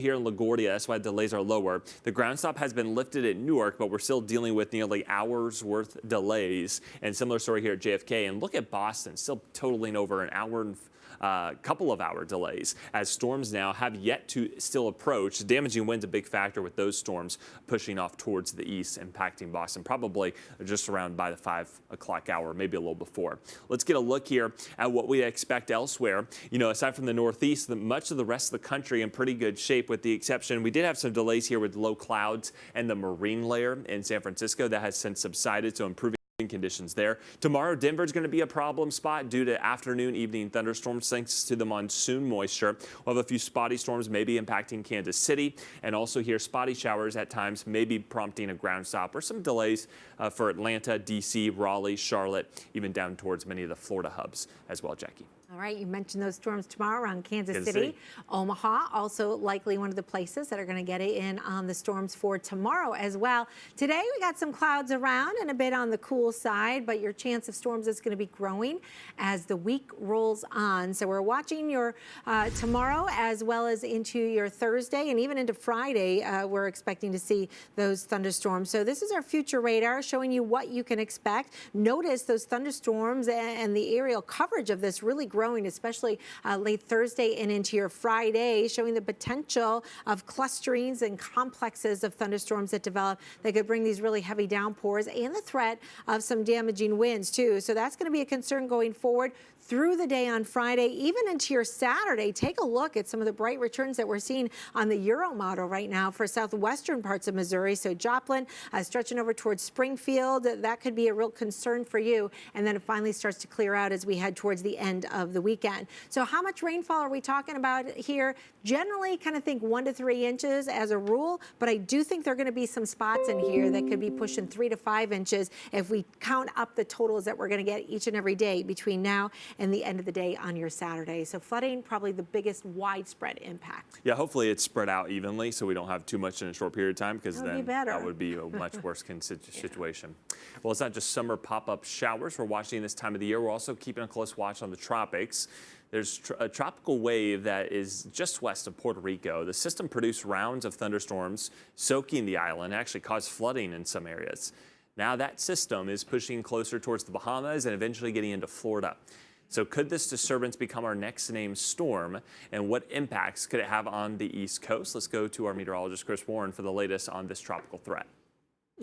here in LaGuardia. That's why delays are lower. The ground stop has been lifted at Newark, but we're still dealing with nearly hours worth delays. And similar story here at JFK. And look at Boston, still totaling over an hour and couple of hour delays as storms now have yet to still approach. Damaging winds a big factor with those storms pushing off towards the east, impacting Boston probably just around by the 5 o'clock hour, maybe a little before. Let's get a look here at what we expect elsewhere. Aside from the Northeast, much of the rest of the country in pretty good shape, with the exception we did have some delays here with low clouds and the marine layer in San Francisco that has since subsided, so improving conditions there. Tomorrow, Denver's going to be a problem spot due to afternoon, evening thunderstorms thanks to the monsoon moisture. We'll have a few spotty storms maybe impacting Kansas City, and also here spotty showers at times maybe prompting a ground stop or some delays for Atlanta, D.C., Raleigh, Charlotte, even down towards many of the Florida hubs as well, Jackie. All right, you mentioned those storms tomorrow around Kansas City. Omaha, also likely one of the places that are going to get it in on the storms for tomorrow as well. Today, we got some clouds around and a bit on the cool side, but your chance of storms is going to be growing as the week rolls on. So we're watching your tomorrow as well as into your Thursday and even into Friday. We're expecting to see those thunderstorms. So this is our future radar showing you what you can expect. Notice those thunderstorms and the aerial coverage of this really growing, especially late Thursday and into your Friday, showing the potential of clusterings and complexes of thunderstorms that develop that could bring these really heavy downpours and the threat of some damaging winds too. So that's going to be a concern going forward through the day on Friday, even into your Saturday. Take a look at some of the bright returns that we're seeing on the Euro model right now for southwestern parts of Missouri. So Joplin stretching over towards Springfield, that could be a real concern for you. And then it finally starts to clear out as we head towards the end of the weekend. So how much rainfall are we talking about here? Generally kind of think 1 to 3 inches as a rule, but I do think there are going to be some spots in here that could be pushing 3 to 5 inches if we count up the totals that we're going to get each and every day between now and the end of the day on your Saturday. So flooding, probably the biggest widespread impact. Yeah, hopefully it's spread out evenly so we don't have too much in a short period of time, because then that would be a much worse situation. Well, it's not just summer pop-up showers we're watching this time of the year. We're also keeping a close watch on the tropics. There's a tropical wave that is just west of Puerto Rico. The system produced rounds of thunderstorms soaking the island, actually caused flooding in some areas. Now that system is pushing closer towards the Bahamas and eventually getting into Florida. So could this disturbance become our next named storm, and what impacts could it have on the East Coast? Let's go to our meteorologist, Chris Warren, for the latest on this tropical threat.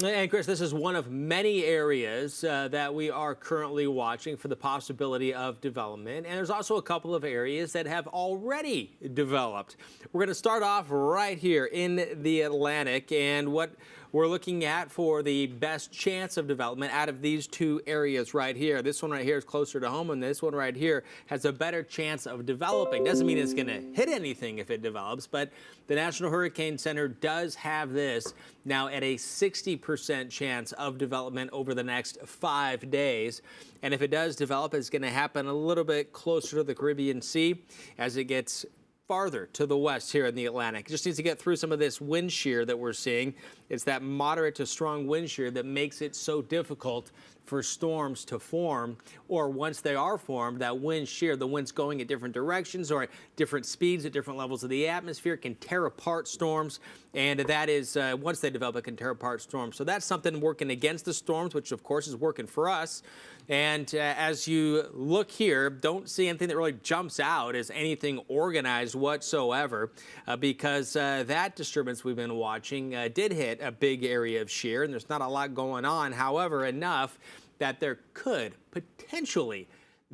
And Chris, this is one of many areas that we are currently watching for the possibility of development. And there's also a couple of areas that have already developed. We're going to start off right here in the Atlantic, and what we're looking at for the best chance of development out of these two areas right here. This one right here is closer to home, and this one right here has a better chance of developing. Doesn't mean it's going to hit anything if it develops, but the National Hurricane Center does have this now at a 60% chance of development over the next 5 days. And if it does develop, it's going to happen a little bit closer to the Caribbean Sea as it gets farther to the west here in the Atlantic. It just needs to get through some of this wind shear that we're seeing. It's that moderate to strong wind shear that makes it so difficult for storms to form, or once they are formed, that wind shear, the winds going at different directions or at different speeds at different levels of the atmosphere can tear apart storms, and that is, once they develop, it can tear apart storms. So that's something working against the storms, which of course is working for us. And as you look here, don't see anything that really jumps out as anything organized whatsoever, because that disturbance we've been watching did hit a big area of shear, and there's not a lot going on. However, enough that there could potentially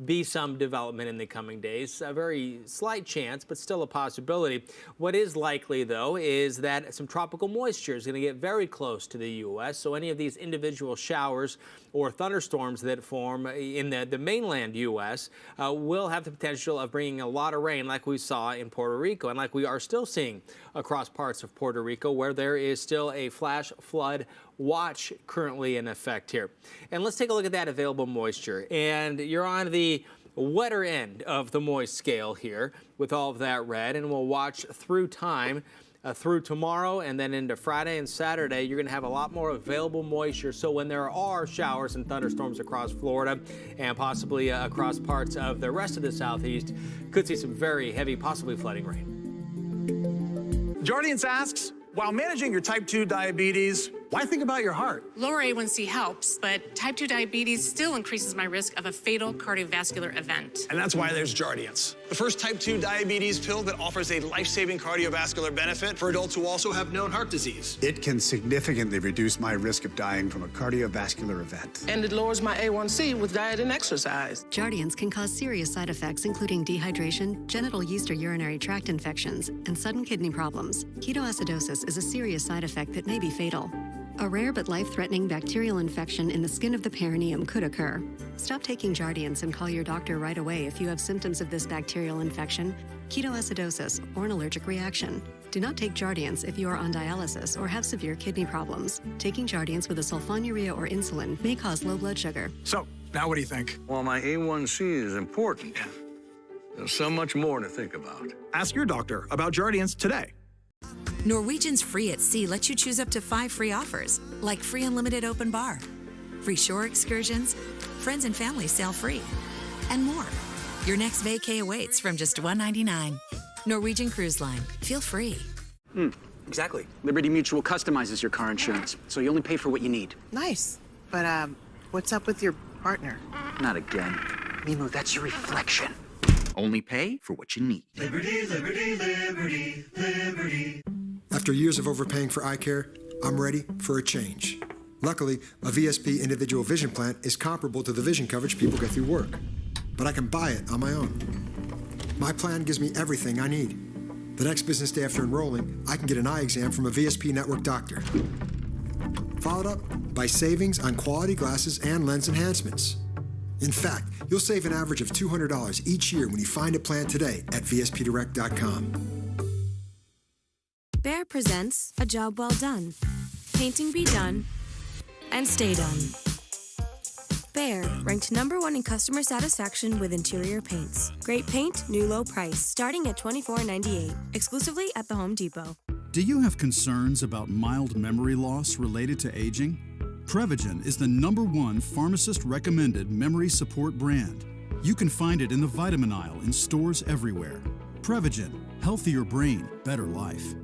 be some development in the coming days. A very slight chance, but still a possibility. What is likely, though, is that some tropical moisture is going to get very close to the U.S., so any of these individual showers or thunderstorms that form in the mainland U.S. Will have the potential of bringing a lot of rain like we saw in Puerto Rico and like we are still seeing across parts of Puerto Rico, where there is still a flash flood watch currently in effect here. And let's take a look at that available moisture. And you're on the wetter end of the moist scale here with all of that red, and we'll watch through time. Through tomorrow and then into Friday and Saturday, you're going to have a lot more available moisture. So when there are showers and thunderstorms across Florida and possibly across parts of the rest of the southeast, could see some very heavy, possibly flooding rain. Jardiance asks, while managing your type 2 diabetes, why think about your heart? Lower A1C helps, but type 2 diabetes still increases my risk of a fatal cardiovascular event. And that's why there's Jardiance, the first type 2 diabetes pill that offers a life-saving cardiovascular benefit for adults who also have known heart disease. It can significantly reduce my risk of dying from a cardiovascular event. And it lowers my A1C with diet and exercise. Jardiance can cause serious side effects, including dehydration, genital yeast or urinary tract infections, and sudden kidney problems. Ketoacidosis is a serious side effect that may be fatal. A rare but life-threatening bacterial infection in the skin of the perineum could occur. Stop taking Jardiance and call your doctor right away if you have symptoms of this bacterial infection, ketoacidosis, or an allergic reaction. Do not take Jardiance if you are on dialysis or have severe kidney problems. Taking Jardiance with a sulfonylurea or insulin may cause low blood sugar. So, now what do you think? Well, my A1C is important. There's so much more to think about. Ask your doctor about Jardiance today. Norwegian's Free at Sea lets you choose up to 5 free offers, like free unlimited open bar, free shore excursions, friends and family sail free, and more. Your next vacay awaits from just $1.99. Norwegian Cruise Line. Feel free. Exactly. Liberty Mutual customizes your car insurance, so you only pay for what you need. Nice. But, what's up with your partner? Not again. Mimo, that's your reflection. Only pay for what you need. Liberty, liberty, liberty, liberty. After years of overpaying for eye care, I'm ready for a change. Luckily, a VSP individual vision plan is comparable to the vision coverage people get through work. But I can buy it on my own. My plan gives me everything I need. The next business day after enrolling, I can get an eye exam from a VSP network doctor. Followed up by savings on quality glasses and lens enhancements. In fact, you'll save an average of $200 each year when you find a plan today at vspdirect.com. Behr presents A Job Well Done. Painting be done and stay done. Behr, ranked #1 in customer satisfaction with interior paints. Great paint, new low price, starting at $24.98, exclusively at the Home Depot. Do you have concerns about mild memory loss related to aging? Prevagen is the #1 pharmacist-recommended memory support brand. You can find it in the vitamin aisle in stores everywhere. Prevagen, healthier brain, better life.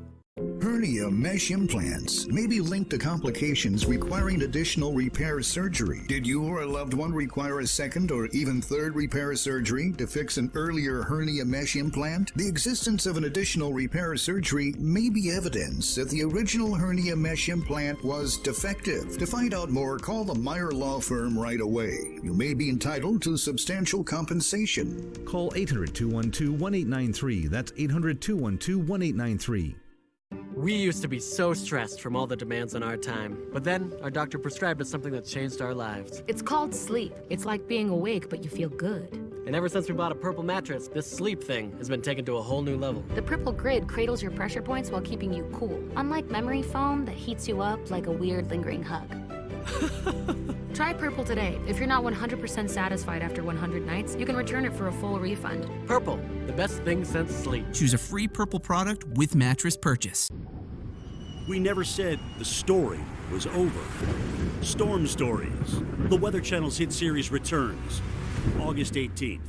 Hernia mesh implants may be linked to complications requiring additional repair surgery. Did you or a loved one require a second or even third repair surgery to fix an earlier hernia mesh implant? The existence of an additional repair surgery may be evidence that the original hernia mesh implant was defective. To find out more, call the Meyer Law Firm right away. You may be entitled to substantial compensation. Call 800-212-1893. That's 800-212-1893. We used to be so stressed from all the demands on our time, but then our doctor prescribed us something that changed our lives. It's called sleep. It's like being awake, but you feel good. And ever since we bought a Purple mattress, this sleep thing has been taken to a whole new level. The Purple Grid cradles your pressure points while keeping you cool, unlike memory foam that heats you up like a weird lingering hug. Try Purple today. If you're not 100% satisfied after 100 nights, you can return it for a full refund. Purple, the best thing since sleep. Choose a free Purple product with mattress purchase. We never said the story was over. Storm Stories, the Weather Channel's hit series, returns August 18th.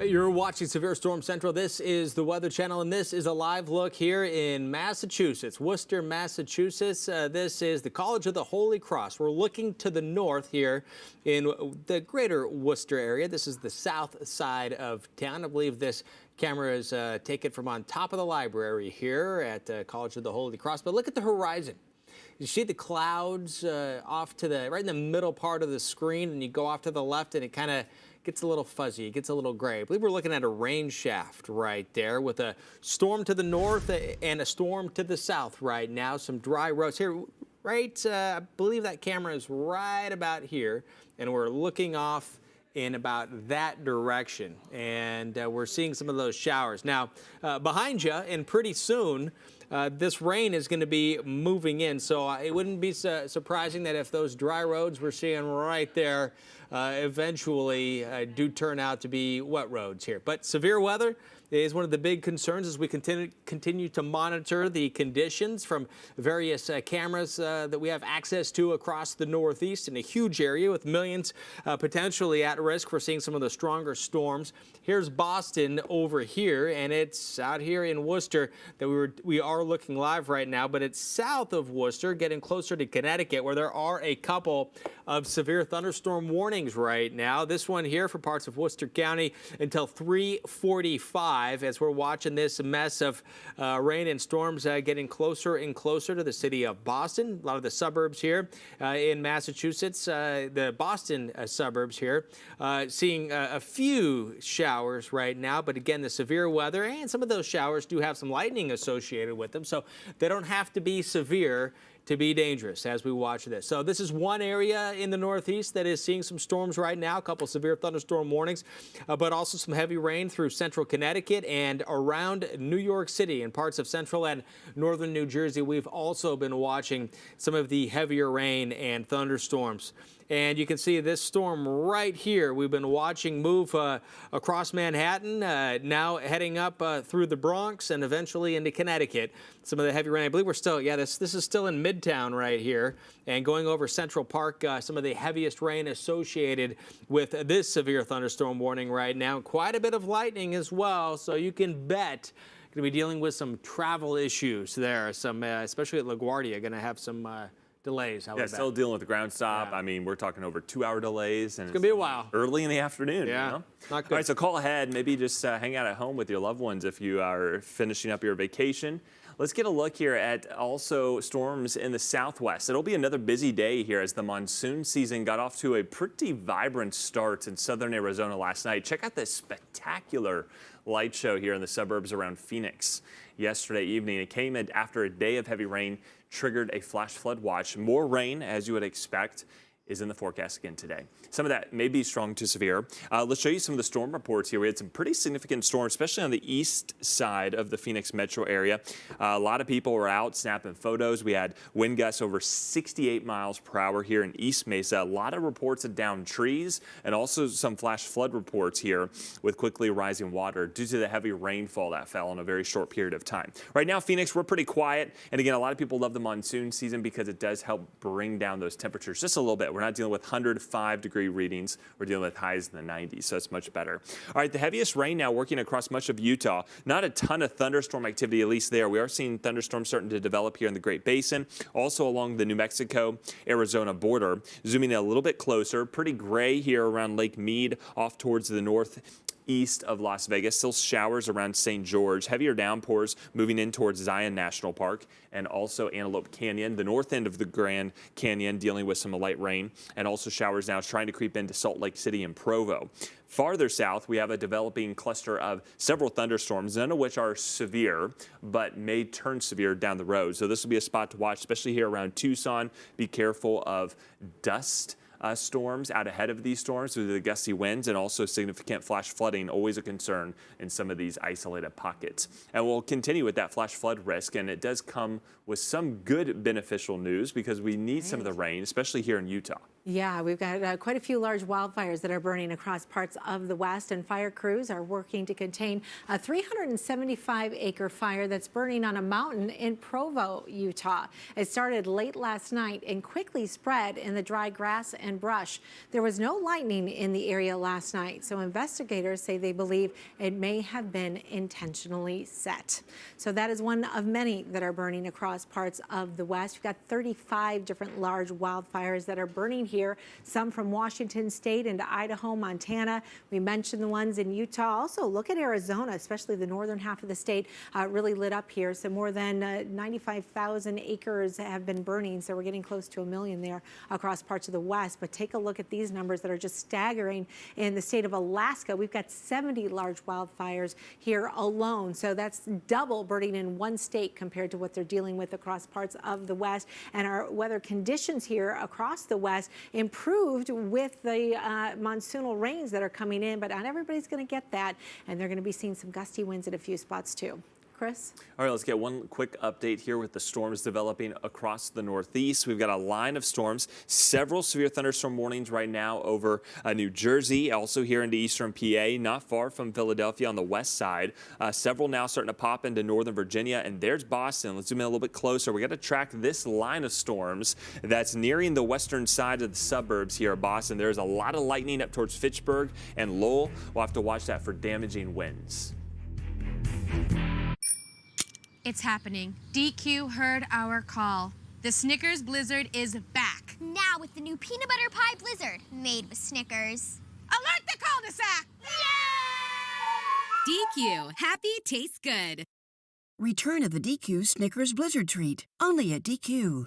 You're watching Severe Storm Central. This is the Weather Channel, and this is a live look here in Massachusetts, Worcester, Massachusetts. This is the College of the Holy Cross. We're looking to the north here in the greater Worcester area. This is the south side of town. I believe this camera is taken from on top of the library here at College of the Holy Cross. But look at the horizon. You see the clouds off to the right in the middle part of the screen, and you go off to the left, and it kind of gets a little fuzzy, it gets a little gray. I believe we're looking at a rain shaft right there with a storm to the north and a storm to the south right now. Some dry roads here, right? I believe that camera is right about here, and we're looking off in about that direction, and we're seeing some of those showers. Now, behind you, and pretty soon, this rain is going to be moving in, so it wouldn't be surprising that if those dry roads we're seeing right there eventually do turn out to be wet roads here. But severe weather is one of the big concerns as we continue to monitor the conditions from various cameras that we have access to across the Northeast in a huge area with millions potentially at risk for seeing some of the stronger storms. Here's Boston over here, and it's out here in Worcester that we are looking live right now, but it's south of Worcester, getting closer to Connecticut, where there are a couple of severe thunderstorm warnings right now. This one here for parts of Worcester County until 3:45 as we're watching this mess of rain and storms getting closer and closer to the city of Boston. A lot of the suburbs here in Massachusetts, the Boston suburbs here, seeing a few showers right now. But again, the severe weather and some of those showers do have some lightning associated with them, so they don't have to be severe to be dangerous as we watch this. So this is one area in the Northeast that is seeing some storms right now, a couple severe thunderstorm warnings, but also some heavy rain through central Connecticut and around New York City and parts of central and northern New Jersey. We've also been watching some of the heavier rain and thunderstorms. And you can see this storm right here we've been watching move across Manhattan, now heading up through the Bronx and eventually into Connecticut. Some of the heavy rain, I believe we're still, this is still in Midtown right here, and going over Central Park, some of the heaviest rain associated with this severe thunderstorm warning right now. Quite a bit of lightning as well, so you can bet going to be dealing with some travel issues there. Some, especially at LaGuardia, going to have some delays. Yeah, still dealing with the ground stop. Yeah. I mean, we're talking over 2-hour delays. And it's going to be a while. Early in the afternoon. Yeah, you know? Not good. All right, so call ahead. Maybe just hang out at home with your loved ones if you are finishing up your vacation. Let's get a look here at also storms in the southwest. It'll be another busy day here as the monsoon season got off to a pretty vibrant start in southern Arizona last night. Check out this spectacular light show here in the suburbs around Phoenix yesterday evening. It came in after a day of heavy rain triggered a flash flood watch. More rain, as you would expect, is in the forecast again today. Some of that may be strong to severe. Let's show you some of the storm reports here. We had some pretty significant storms, especially on the east side of the Phoenix metro area. A lot of people were out snapping photos. We had wind gusts over 68 miles per hour here in East Mesa. A lot of reports of downed trees and also some flash flood reports here with quickly rising water due to the heavy rainfall that fell in a very short period of time. Right now, Phoenix, we're pretty quiet. And again, a lot of people love the monsoon season because it does help bring down those temperatures just a little bit. We're not dealing with 105-degree readings. We're dealing with highs in the 90s, so it's much better. All right, the heaviest rain now working across much of Utah. Not a ton of thunderstorm activity, at least there. We are seeing thunderstorms starting to develop here in the Great Basin, also along the New Mexico-Arizona border. Zooming in a little bit closer, pretty gray here around Lake Mead, off towards the northeast of Las Vegas. Still showers around St. George. Heavier downpours moving in towards Zion National Park and also Antelope Canyon. The north end of the Grand Canyon dealing with some light rain, and also showers now trying to creep into Salt Lake City and Provo. Farther south, we have a developing cluster of several thunderstorms, none of which are severe, but may turn severe down the road. So this will be a spot to watch, especially here around Tucson. Be careful of dust storms out ahead of these storms due to the gusty winds, and also significant flash flooding, always a concern in some of these isolated pockets. And we'll continue with that flash flood risk, and it does come with some good beneficial news because we need some of the rain, especially here in Utah. Yeah, we've got quite a few large wildfires that are burning across parts of the West, and fire crews are working to contain a 375-acre fire that's burning on a mountain in Provo, Utah. It started late last night and quickly spread in the dry grass and brush. There was no lightning in the area last night, so investigators say they believe it may have been intentionally set. So that is one of many that are burning across parts of the West. We've got 35 different large wildfires that are burning here, some from Washington State into Idaho, Montana. We mentioned the ones in Utah. Also, look at Arizona, especially the northern half of the state, really lit up here. So more than 95,000 acres have been burning. So we're getting close to 1 million there across parts of the West. But take a look at these numbers that are just staggering. In the state of Alaska, we've got 70 large wildfires here alone. So that's double burning in one state compared to what they're dealing with across parts of the West. And our weather conditions here across the West improved with the monsoonal rains that are coming in, but not everybody's going to get that, and they're going to be seeing some gusty winds at a few spots too. Chris? All right, let's get one quick update here with the storms developing across the Northeast. We've got a line of storms, several severe thunderstorm warnings right now over New Jersey, also here into eastern PA, not far from Philadelphia on the west side. Several now starting to pop into northern Virginia, and there's Boston. Let's zoom in a little bit closer. We got to track this line of storms that's nearing the western side of the suburbs here of Boston. There's a lot of lightning up towards Fitchburg and Lowell. We'll have to watch that for damaging winds. It's happening. DQ heard our call. The Snickers Blizzard is back. Now with the new Peanut Butter Pie Blizzard, made with Snickers. Alert the cul-de-sac! DQ, happy tastes good. Return of the DQ Snickers Blizzard Treat, only at DQ.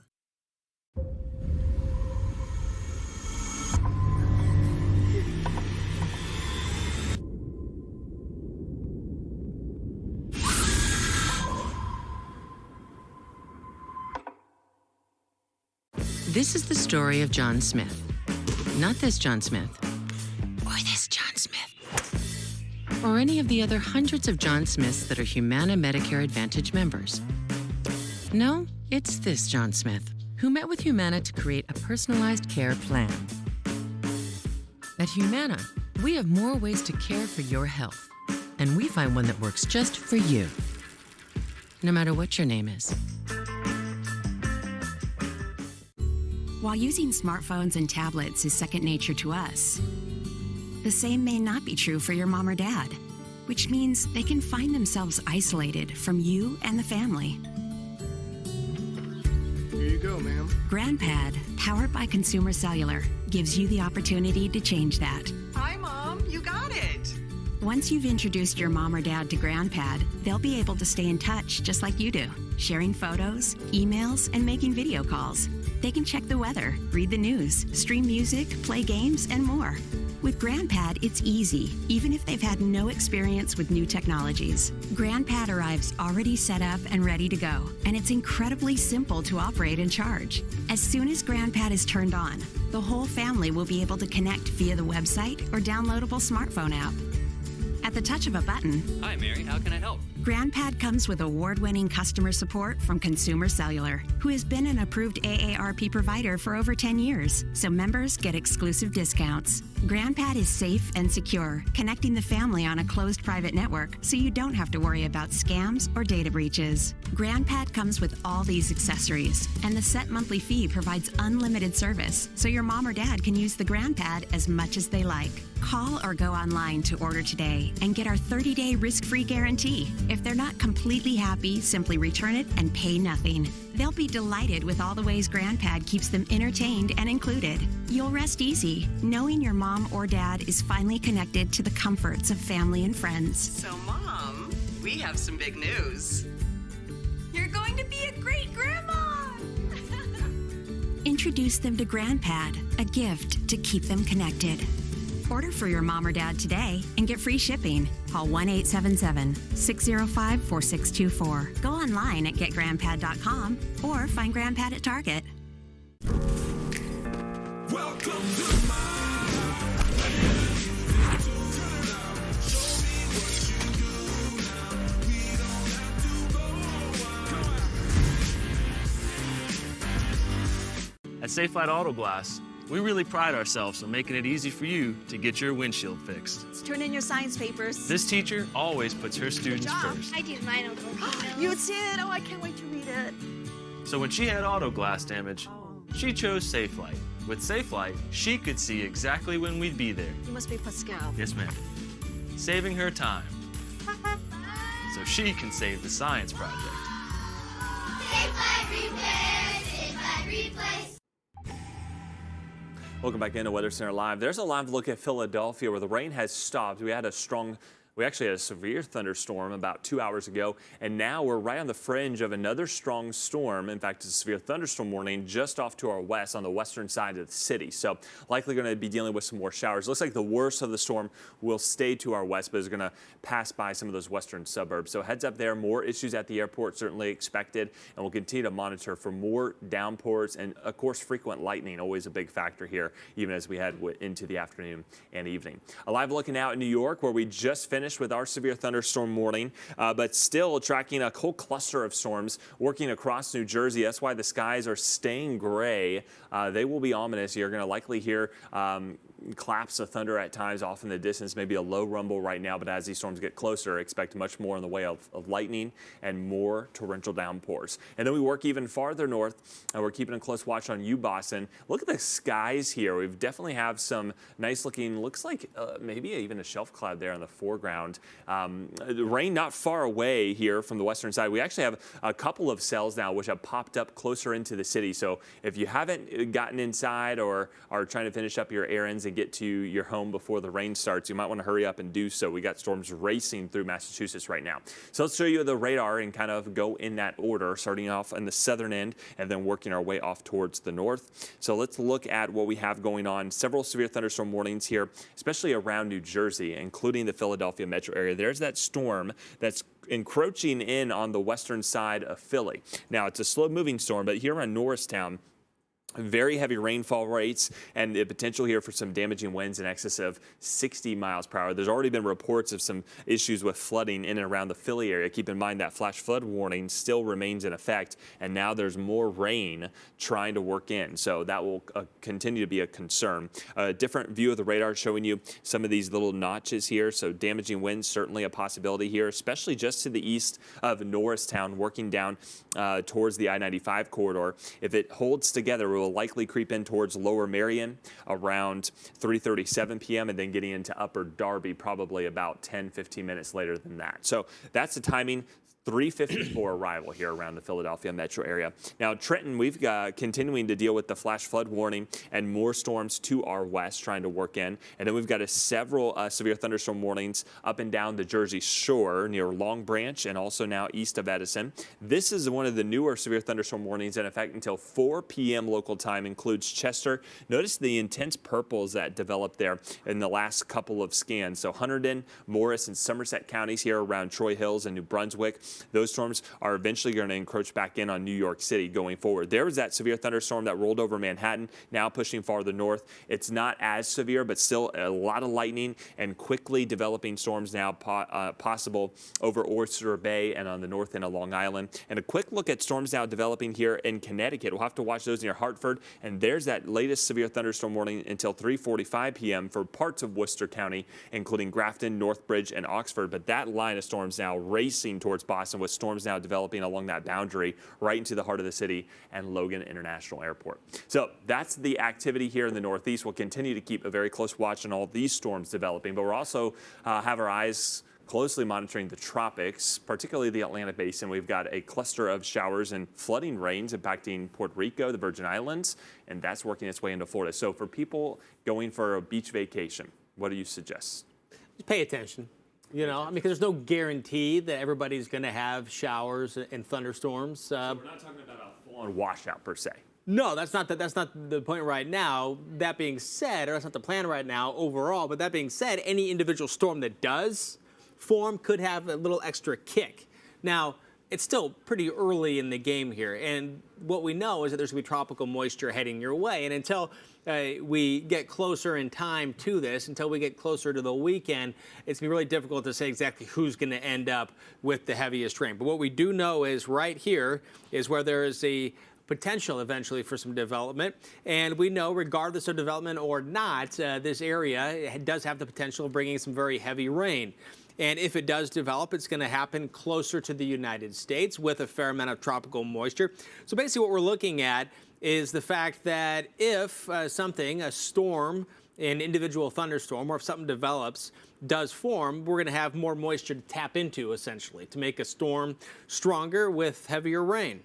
This is the story of John Smith. Not this John Smith. Or this John Smith. Or any of the other hundreds of John Smiths that are Humana Medicare Advantage members. No, it's this John Smith, who met with Humana to create a personalized care plan. At Humana, we have more ways to care for your health, and we find one that works just for you, no matter what your name is. While using smartphones and tablets is second nature to us, the same may not be true for your mom or dad, which means they can find themselves isolated from you and the family. Here you go, ma'am. GrandPad, powered by Consumer Cellular, gives you the opportunity to change that. Hi, Mom. You got it. Once you've introduced your mom or dad to GrandPad, they'll be able to stay in touch just like you do, sharing photos, emails, and making video calls. They can check the weather, read the news, stream music, play games, and more. With GrandPad, it's easy, even if they've had no experience with new technologies. GrandPad arrives already set up and ready to go, and it's incredibly simple to operate and charge. As soon as GrandPad is turned on, the whole family will be able to connect via the website or downloadable smartphone app. At the touch of a button, Hi, Mary. How can I help? GrandPad comes with award-winning customer support from Consumer Cellular, who has been an approved AARP provider for over 10 years, so members get exclusive discounts. GrandPad is safe and secure, connecting the family on a closed private network so you don't have to worry about scams or data breaches. GrandPad comes with all these accessories, and the set monthly fee provides unlimited service, so your mom or dad can use the GrandPad as much as they like. Call or go online to order today and get our 30-day risk-free guarantee. If they're not completely happy, simply return it and pay nothing. They'll be delighted with all the ways GrandPad keeps them entertained and included. You'll rest easy, knowing your mom or dad is finally connected to the comforts of family and friends. So, Mom, we have some big news. You're going to be a great grandma! Introduce them to GrandPad, a gift to keep them connected. Order for your mom or dad today and get free shipping. Call 1-877-605-4624. Go online at getgrandpad.com or find GrandPad at Target. Welcome to At Safe Light Auto Glass, We really pride ourselves on making it easy for you to get your windshield fixed. Let's turn in your science papers. This teacher always puts her students first. I did mine, Uncle. You did? Oh, I can't wait to read it. So when she had auto glass damage, she chose Safelite. With Safelite, she could see exactly when we'd be there. You must be Pascal. Yes, ma'am. Saving her time. So she can save the science project. Safelite Repair, Safelite Replace. Welcome back into Weather Center Live. There's a live look at Philadelphia where the rain has stopped. We actually had a severe thunderstorm about 2 hours ago, and now we're right on the fringe of another strong storm. In fact, it's a severe thunderstorm warning just off to our west on the western side of the city. So likely going to be dealing with some more showers. Looks like the worst of the storm will stay to our west, but is going to pass by some of those western suburbs. So heads up there, more issues at the airport certainly expected, and we'll continue to monitor for more downpours and, of course, frequent lightning, always a big factor here, even as we head into the afternoon and evening. A live look out in New York, where we just finished with our severe thunderstorm warning, but still tracking a whole cluster of storms working across New Jersey. That's why the skies are staying gray. They will be ominous. You're going to likely hear claps of thunder at times off in the distance, maybe a low rumble right now, but as these storms get closer, expect much more in the way of lightning and more torrential downpours. And then we work even farther north, and we're keeping a close watch on you, Boston. Look at the skies here. We definitely have some nice looking, looks like maybe even a shelf cloud there in the foreground. The rain not far away here from the western side. We actually have a couple of cells now which have popped up closer into the city. So if you haven't gotten inside or are trying to finish up your errands and get to your home before the rain starts, you might want to hurry up and do so. We got storms racing through Massachusetts right now. So let's show you the radar and kind of go in that order, starting off in the southern end and then working our way off towards the north. So let's look at what we have going on. Several severe thunderstorm warnings here, especially around New Jersey, including the Philadelphia metro area. There's that storm that's encroaching in on the western side of Philly. Now, it's a slow-moving storm, but here around Norristown, very heavy rainfall rates and the potential here for some damaging winds in excess of 60 miles per hour. There's already been reports of some issues with flooding in and around the Philly area. Keep in mind that flash flood warning still remains in effect, and now there's more rain trying to work in. So that will continue to be a concern. A different view of the radar showing you some of these little notches here. So damaging winds certainly a possibility here, especially just to the east of Norristown, working down towards the I-95 corridor. If it holds together, we'll likely creep in towards Lower Marion around 3:37 p.m. and then getting into Upper Darby probably about 10-15 minutes later than that. So that's the timing. 3:54 arrival here around the Philadelphia metro area. Now, Trenton, we've got continuing to deal with the flash flood warning and more storms to our west trying to work in. And then we've got several severe thunderstorm warnings up and down the Jersey Shore near Long Branch and also now east of Edison. This is one of the newer severe thunderstorm warnings in effect until 4 p.m. local time, includes Chester. Notice the intense purples that developed there in the last couple of scans. So Hunterdon, Morris, and Somerset counties here around Troy Hills and New Brunswick. Those storms are eventually going to encroach back in on New York City going forward. There was that severe thunderstorm that rolled over Manhattan, now pushing farther north. It's not as severe, but still a lot of lightning and quickly developing storms now possible over Oyster Bay and on the north end of Long Island. And a quick look at storms now developing here in Connecticut. We'll have to watch those near Hartford. And there's that latest severe thunderstorm warning until 3:45 p.m. for parts of Worcester County, including Grafton, Northbridge, and Oxford. But that line of storms now racing towards Boston, with storms now developing along that boundary right into the heart of the city and Logan International Airport. So that's the activity here in the Northeast. We'll continue to keep a very close watch on all these storms developing, but we're also have our eyes closely monitoring the tropics, particularly the Atlantic Basin. We've got a cluster of showers and flooding rains impacting Puerto Rico, the Virgin Islands, and that's working its way into Florida. So for people going for a beach vacation, what do you suggest? Just pay attention. You know, I mean, because there's no guarantee that everybody's going to have showers and thunderstorms. So we're not talking about a full-on washout per se. No, that's not the point right now. That being said, or that's not the plan right now overall, but that being said, any individual storm that does form could have a little extra kick. Now, it's still pretty early in the game here, and what we know is that there's going to be tropical moisture heading your way, and until we get closer in time to this, until we get closer to the weekend, it's going to be really difficult to say exactly who's going to end up with the heaviest rain. But what we do know is right here is where there is a potential eventually for some development. And we know, regardless of development or not, this area does have the potential of bringing some very heavy rain. And if it does develop, it's going to happen closer to the United States with a fair amount of tropical moisture. So basically what we're looking at is the fact that if a storm, an individual thunderstorm, or if something develops, does form, we're going to have more moisture to tap into, essentially, to make a storm stronger with heavier rain.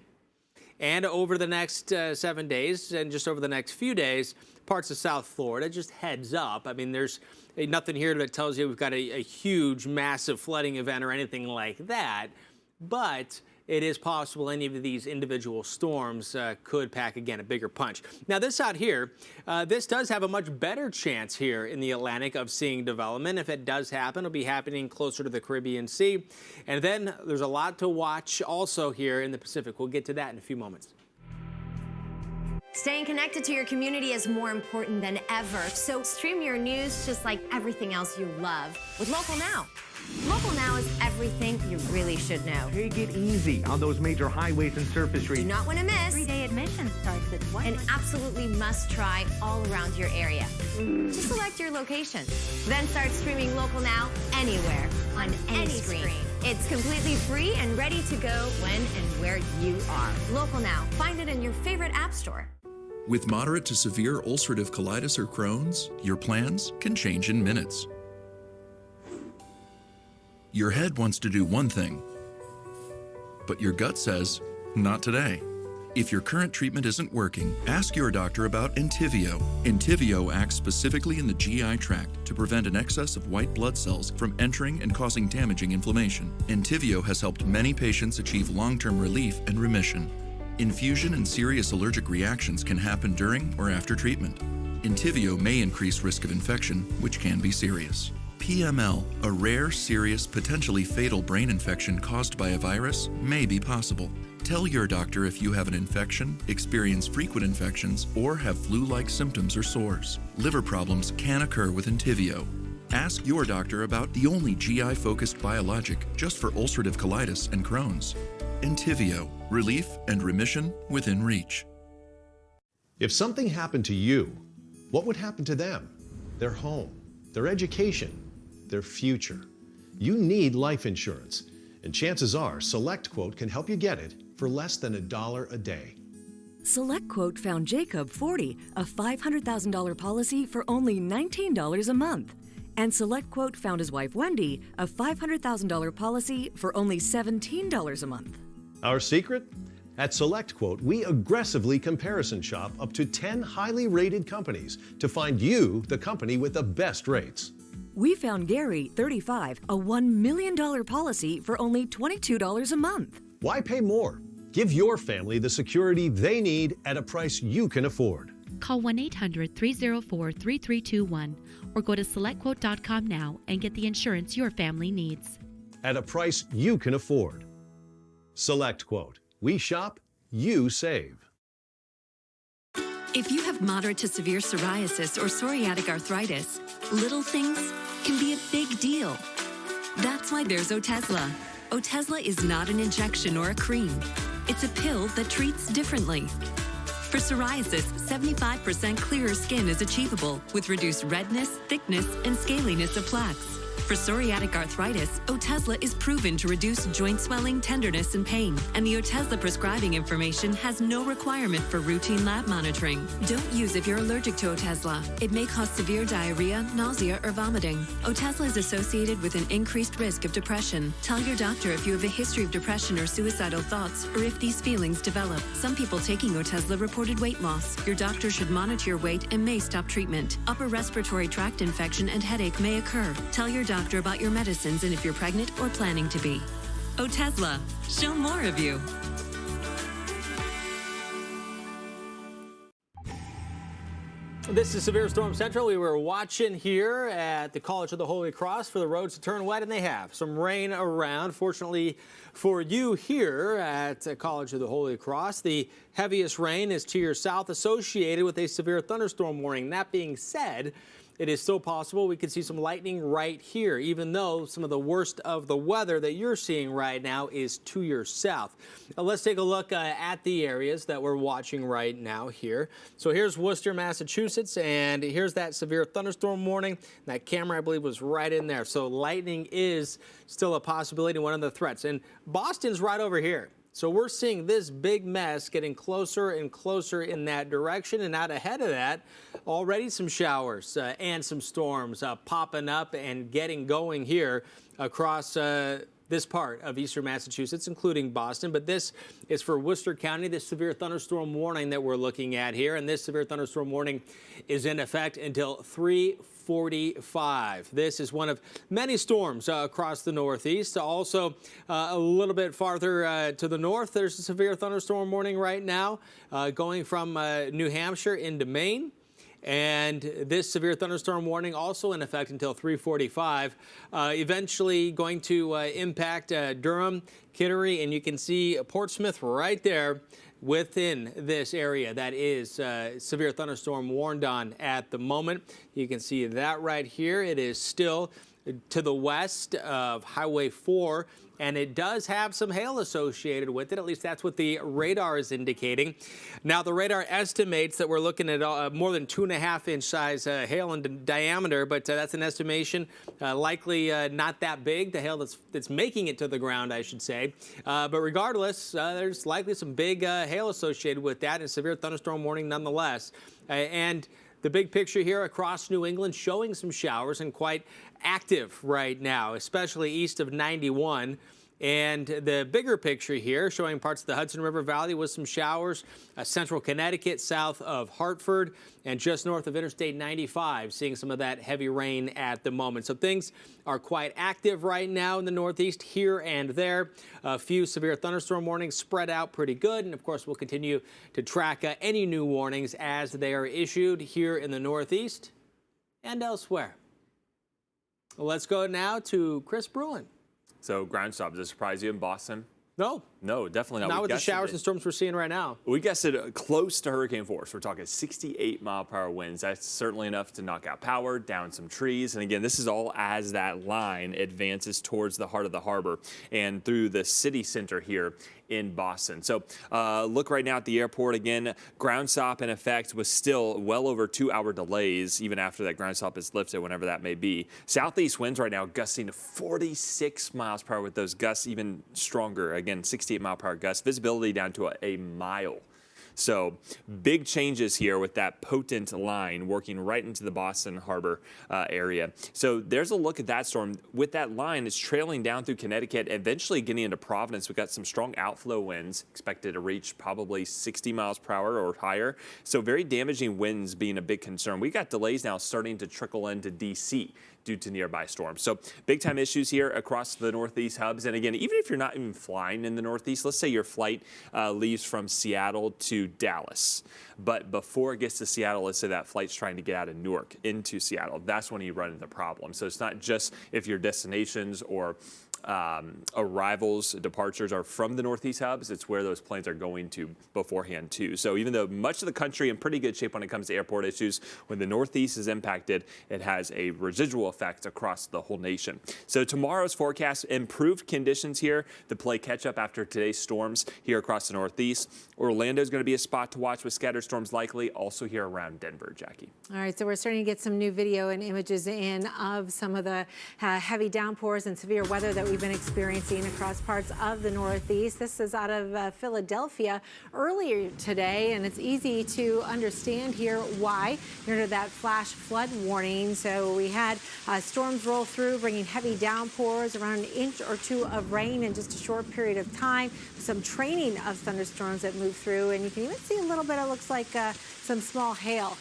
And over the next 7 days, and just over the next few days, parts of South Florida, just heads up. I mean, there's nothing here that tells you we've got a huge, massive flooding event or anything like that. But it is possible any of these individual storms could pack, again, a bigger punch. Now, this out here, this does have a much better chance here in the Atlantic of seeing development. If it does happen, it'll be happening closer to the Caribbean Sea. And then there's a lot to watch also here in the Pacific. We'll get to that in a few moments. Staying connected to your community is more important than ever. So stream your news just like everything else you love with Local Now. Local Now is everything you really should know. Take it easy on those major highways and surface streets. Do not want to miss. 3-day admission starts at 1. An absolutely must-try all around your area. Just select your location. Then start streaming Local Now anywhere, on any screen. It's completely free and ready to go when and where you are. Local Now. Find it in your favorite app store. With moderate to severe ulcerative colitis or Crohn's, your plans can change in minutes. Your head wants to do one thing, but your gut says, not today. If your current treatment isn't working, ask your doctor about Entyvio. Entyvio acts specifically in the GI tract to prevent an excess of white blood cells from entering and causing damaging inflammation. Entyvio has helped many patients achieve long-term relief and remission. Infusion and serious allergic reactions can happen during or after treatment. Entyvio may increase risk of infection, which can be serious. PML, a rare, serious, potentially fatal brain infection caused by a virus, may be possible. Tell your doctor if you have an infection, experience frequent infections, or have flu-like symptoms or sores. Liver problems can occur with Entyvio. Ask your doctor about the only GI-focused biologic just for ulcerative colitis and Crohn's. Entyvio, relief and remission within reach. If something happened to you, what would happen to them? Their home, their education, their future. You need life insurance, and chances are SelectQuote can help you get it for less than $1 a day. SelectQuote found Jacob 40, a $500,000 policy for only $19 a month. And SelectQuote found his wife Wendy a $500,000 policy for only $17 a month. Our secret? At SelectQuote, we aggressively comparison shop up to 10 highly rated companies to find you the company with the best rates. We found Gary, 35, a $1 million policy for only $22 a month. Why pay more? Give your family the security they need at a price you can afford. Call 1-800-304-3321 or go to SelectQuote.com now and get the insurance your family needs. At a price you can afford. SelectQuote. We shop, you save. If you have moderate to severe psoriasis or psoriatic arthritis, little things can be a big deal. That's why there's Otezla. Otezla is not an injection or a cream. It's a pill that treats differently. For psoriasis, 75% clearer skin is achievable with reduced redness, thickness, and scaliness of plaques. For psoriatic arthritis, Otezla is proven to reduce joint swelling, tenderness, and pain. And the Otezla prescribing information has no requirement for routine lab monitoring. Don't use if you're allergic to Otezla. It may cause severe diarrhea, nausea, or vomiting. Otezla is associated with an increased risk of depression. Tell your doctor if you have a history of depression or suicidal thoughts, or if these feelings develop. Some people taking Otezla reported weight loss. Your doctor should monitor your weight and may stop treatment. Upper respiratory tract infection and headache may occur. Tell your doctor about your medicines and if you're pregnant or planning to be. Otezla, show more of you. This is Severe Storm Central. We were watching here at the College of the Holy Cross for the roads to turn wet, and they have. Some rain around. Fortunately for you here at College of the Holy Cross, the heaviest rain is to your south associated with a severe thunderstorm warning. That being said, it is still possible we could see some lightning right here, even though some of the worst of the weather that you're seeing right now is to your south. Now, let's take a look at the areas that we're watching right now here. So here's Worcester, Massachusetts, and here's that severe thunderstorm warning. That camera, I believe, was right in there. So lightning is still a possibility, one of the threats. And Boston's right over here. So we're seeing this big mess getting closer and closer in that direction. And out ahead of that, already some showers and some storms popping up and getting going here across this part of eastern Massachusetts, including Boston. But this is for Worcester County, this severe thunderstorm warning that we're looking at here. And this severe thunderstorm warning is in effect until 3:45. This is one of many storms across the Northeast. Also, a little bit farther to the north, there's a severe thunderstorm warning right now going from New Hampshire into Maine. And this severe thunderstorm warning also in effect until 3:45, eventually going to impact Durham, Kittery, and you can see Portsmouth right there within this area that is severe thunderstorm warned on at the moment. You can see that right here. It is still to the west of Highway 4. And it does have some hail associated with it. At least that's what the radar is indicating. Now, the radar estimates that we're looking at more than 2.5-inch size hail in diameter, but that's an estimation. Likely not that big, the hail that's making it to the ground, I should say. But regardless, there's likely some big hail associated with that, and a severe thunderstorm warning nonetheless. And the big picture here across New England showing some showers and quite active right now, especially east of 91. And the bigger picture here showing parts of the Hudson River Valley with some showers, central Connecticut south of Hartford, and just north of Interstate 95, seeing some of that heavy rain at the moment. So things are quite active right now in the Northeast here and there. A few severe thunderstorm warnings spread out pretty good. And of course, we'll continue to track any new warnings as they are issued here in the Northeast and elsewhere. Let's go now to Chris Bruin. So ground stop, does it surprise you in Boston? No. No, definitely not. Not with the showers and storms we're seeing right now. We guessed it close to hurricane force. We're talking 68-mile-per-hour winds. That's certainly enough to knock out power, down some trees. And again, this is all as that line advances towards the heart of the harbor and through the city center here in Boston. So look right now at the airport again. Ground stop in effect was still well over 2-hour delays, even after that ground stop is lifted, whenever that may be. Southeast winds right now gusting to 46 miles per hour with those gusts even stronger. Again, 68-mile-per-hour gusts. Visibility down to a mile. So big changes here with that potent line working right into the Boston Harbor area. So there's a look at that storm. With that line, it's trailing down through Connecticut, eventually getting into Providence. We've got some strong outflow winds expected to reach probably 60 miles per hour or higher. So very damaging winds being a big concern. We've got delays now starting to trickle into D.C. due to nearby storms. So big time issues here across the Northeast hubs. And again, even if you're not even flying in the Northeast, let's say your flight leaves from Seattle to Dallas. But before it gets to Seattle, let's say that flight's trying to get out of Newark into Seattle. That's when you run into problems. So it's not just if your destinations or arrivals, departures are from the Northeast hubs, it's where those planes are going to beforehand too. So even though much of the country in pretty good shape when it comes to airport issues, when the Northeast is impacted, it has a residual effect across the whole nation. So tomorrow's forecast, improved conditions here to play catch up after today's storms here across the Northeast. Orlando is going to be a spot to watch with scattered storms likely also here around Denver, Jackie. All right, so we're starting to get some new video and images in of some of the heavy downpours and severe weather that we've been experiencing across parts of the Northeast. This is out of Philadelphia earlier today, and it's easy to understand here why. You're under that flash flood warning. So we had storms roll through, bringing heavy downpours, around 1 inch or 2 of rain in just a short period of time. Some training of thunderstorms that move through, and you can even see a little bit, it looks like some small hail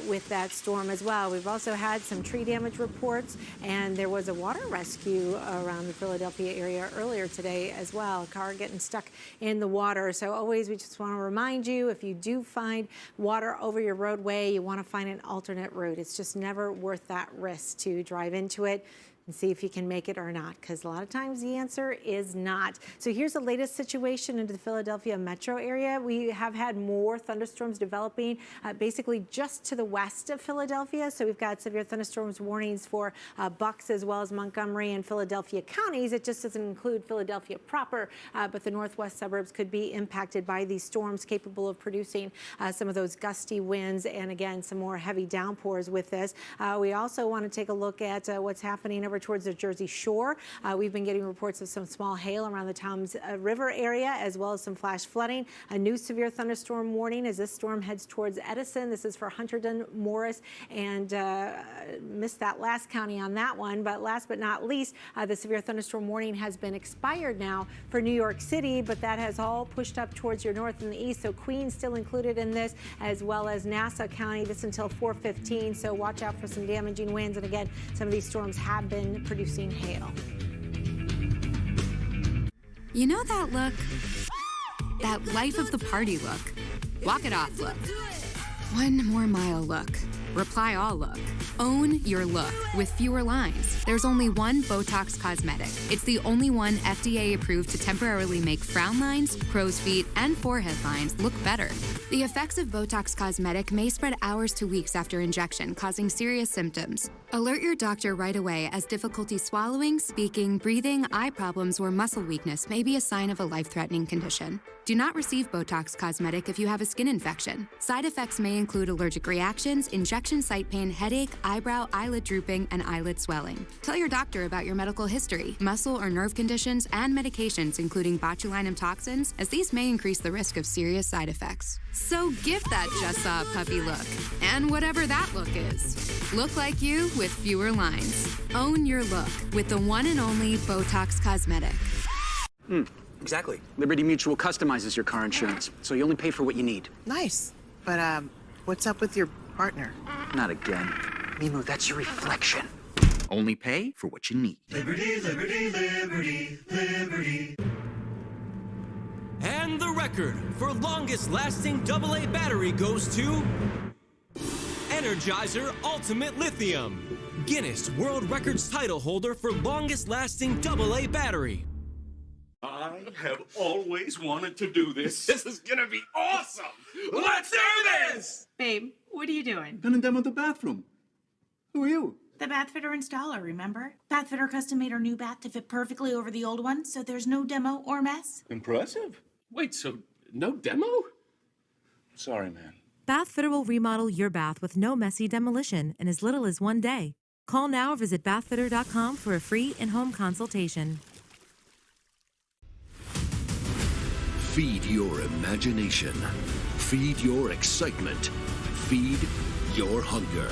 with that storm as well. We've also had some tree damage reports, and there was a water rescue around the Philadelphia area earlier today as well. A car getting stuck in the water. So always, we just want to remind you, if you do find water over your roadway, you want to find an alternate route. It's just never worth that risk to drive into it. and see if you can make it or not, because a lot of times the answer is not. So here's the latest situation into the Philadelphia metro area. We have had more thunderstorms developing basically just to the west of Philadelphia. So we've got severe thunderstorms warnings for Bucks as well as Montgomery and Philadelphia counties. It just doesn't include Philadelphia proper, but the northwest suburbs could be impacted by these storms capable of producing some of those gusty winds and again some more heavy downpours with this. We also want to take a look at what's happening over towards the Jersey Shore. We've been getting reports of some small hail around the Toms River area as well as some flash flooding. A new severe thunderstorm warning as this storm heads towards Edison. This is for Hunterdon, Morris, and missed that last county on that one. But last but not least, the severe thunderstorm warning has been expired now for New York City, but that has all pushed up towards your north and the east. So Queens still included in this, as well as Nassau County. This until 4:15. So watch out for some damaging winds. And again, some of these storms have been producing hail. You know that look? That life of the party look. Walk it off look. 1 more mile look. Reply all look. Own your look with fewer lines. There's only one Botox Cosmetic. It's the only one FDA approved to temporarily make frown lines, crow's feet, and forehead lines look better. The effects of Botox Cosmetic may spread hours to weeks after injection, causing serious symptoms. Alert your doctor right away, as difficulty swallowing, speaking, breathing, eye problems, or muscle weakness may be a sign of a life-threatening condition. Do not receive Botox Cosmetic if you have a skin infection. Side effects may include allergic reactions, injection site pain, headache, eyebrow, eyelid drooping, and eyelid swelling. Tell your doctor about your medical history, muscle or nerve conditions, and medications including botulinum toxins, as these may increase the risk of serious side effects. So gift that just saw a puppy look, and whatever that look is. Look like you with fewer lines. Own your look with the one and only Botox Cosmetic. Exactly. Liberty Mutual customizes your car insurance, so you only pay for what you need. Nice. But, what's up with your partner? Not again. Mimo, that's your reflection. Only pay for what you need. Liberty, liberty, liberty, liberty. And the record for longest lasting AA battery goes to Energizer Ultimate Lithium, Guinness World Records title holder for longest lasting AA battery. I have always wanted to do this. This is gonna be awesome! Let's do this! Babe, what are you doing? Gonna demo the bathroom. Who are you? The Bathfitter installer, remember? Bathfitter custom made our new bath to fit perfectly over the old one, so there's no demo or mess. Impressive. Wait, so no demo? Sorry, man. Bathfitter will remodel your bath with no messy demolition in as little as 1 day. Call now or visit bathfitter.com for a free in-home consultation. Feed your imagination. Feed your excitement. Feed your hunger.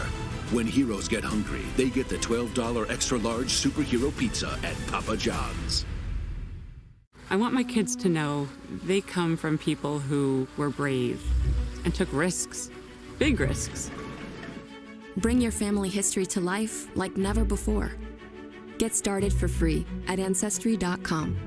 When heroes get hungry, they get the $12 extra large superhero pizza at Papa John's. I want my kids to know they come from people who were brave and took risks, big risks. Bring your family history to life like never before. Get started for free at Ancestry.com.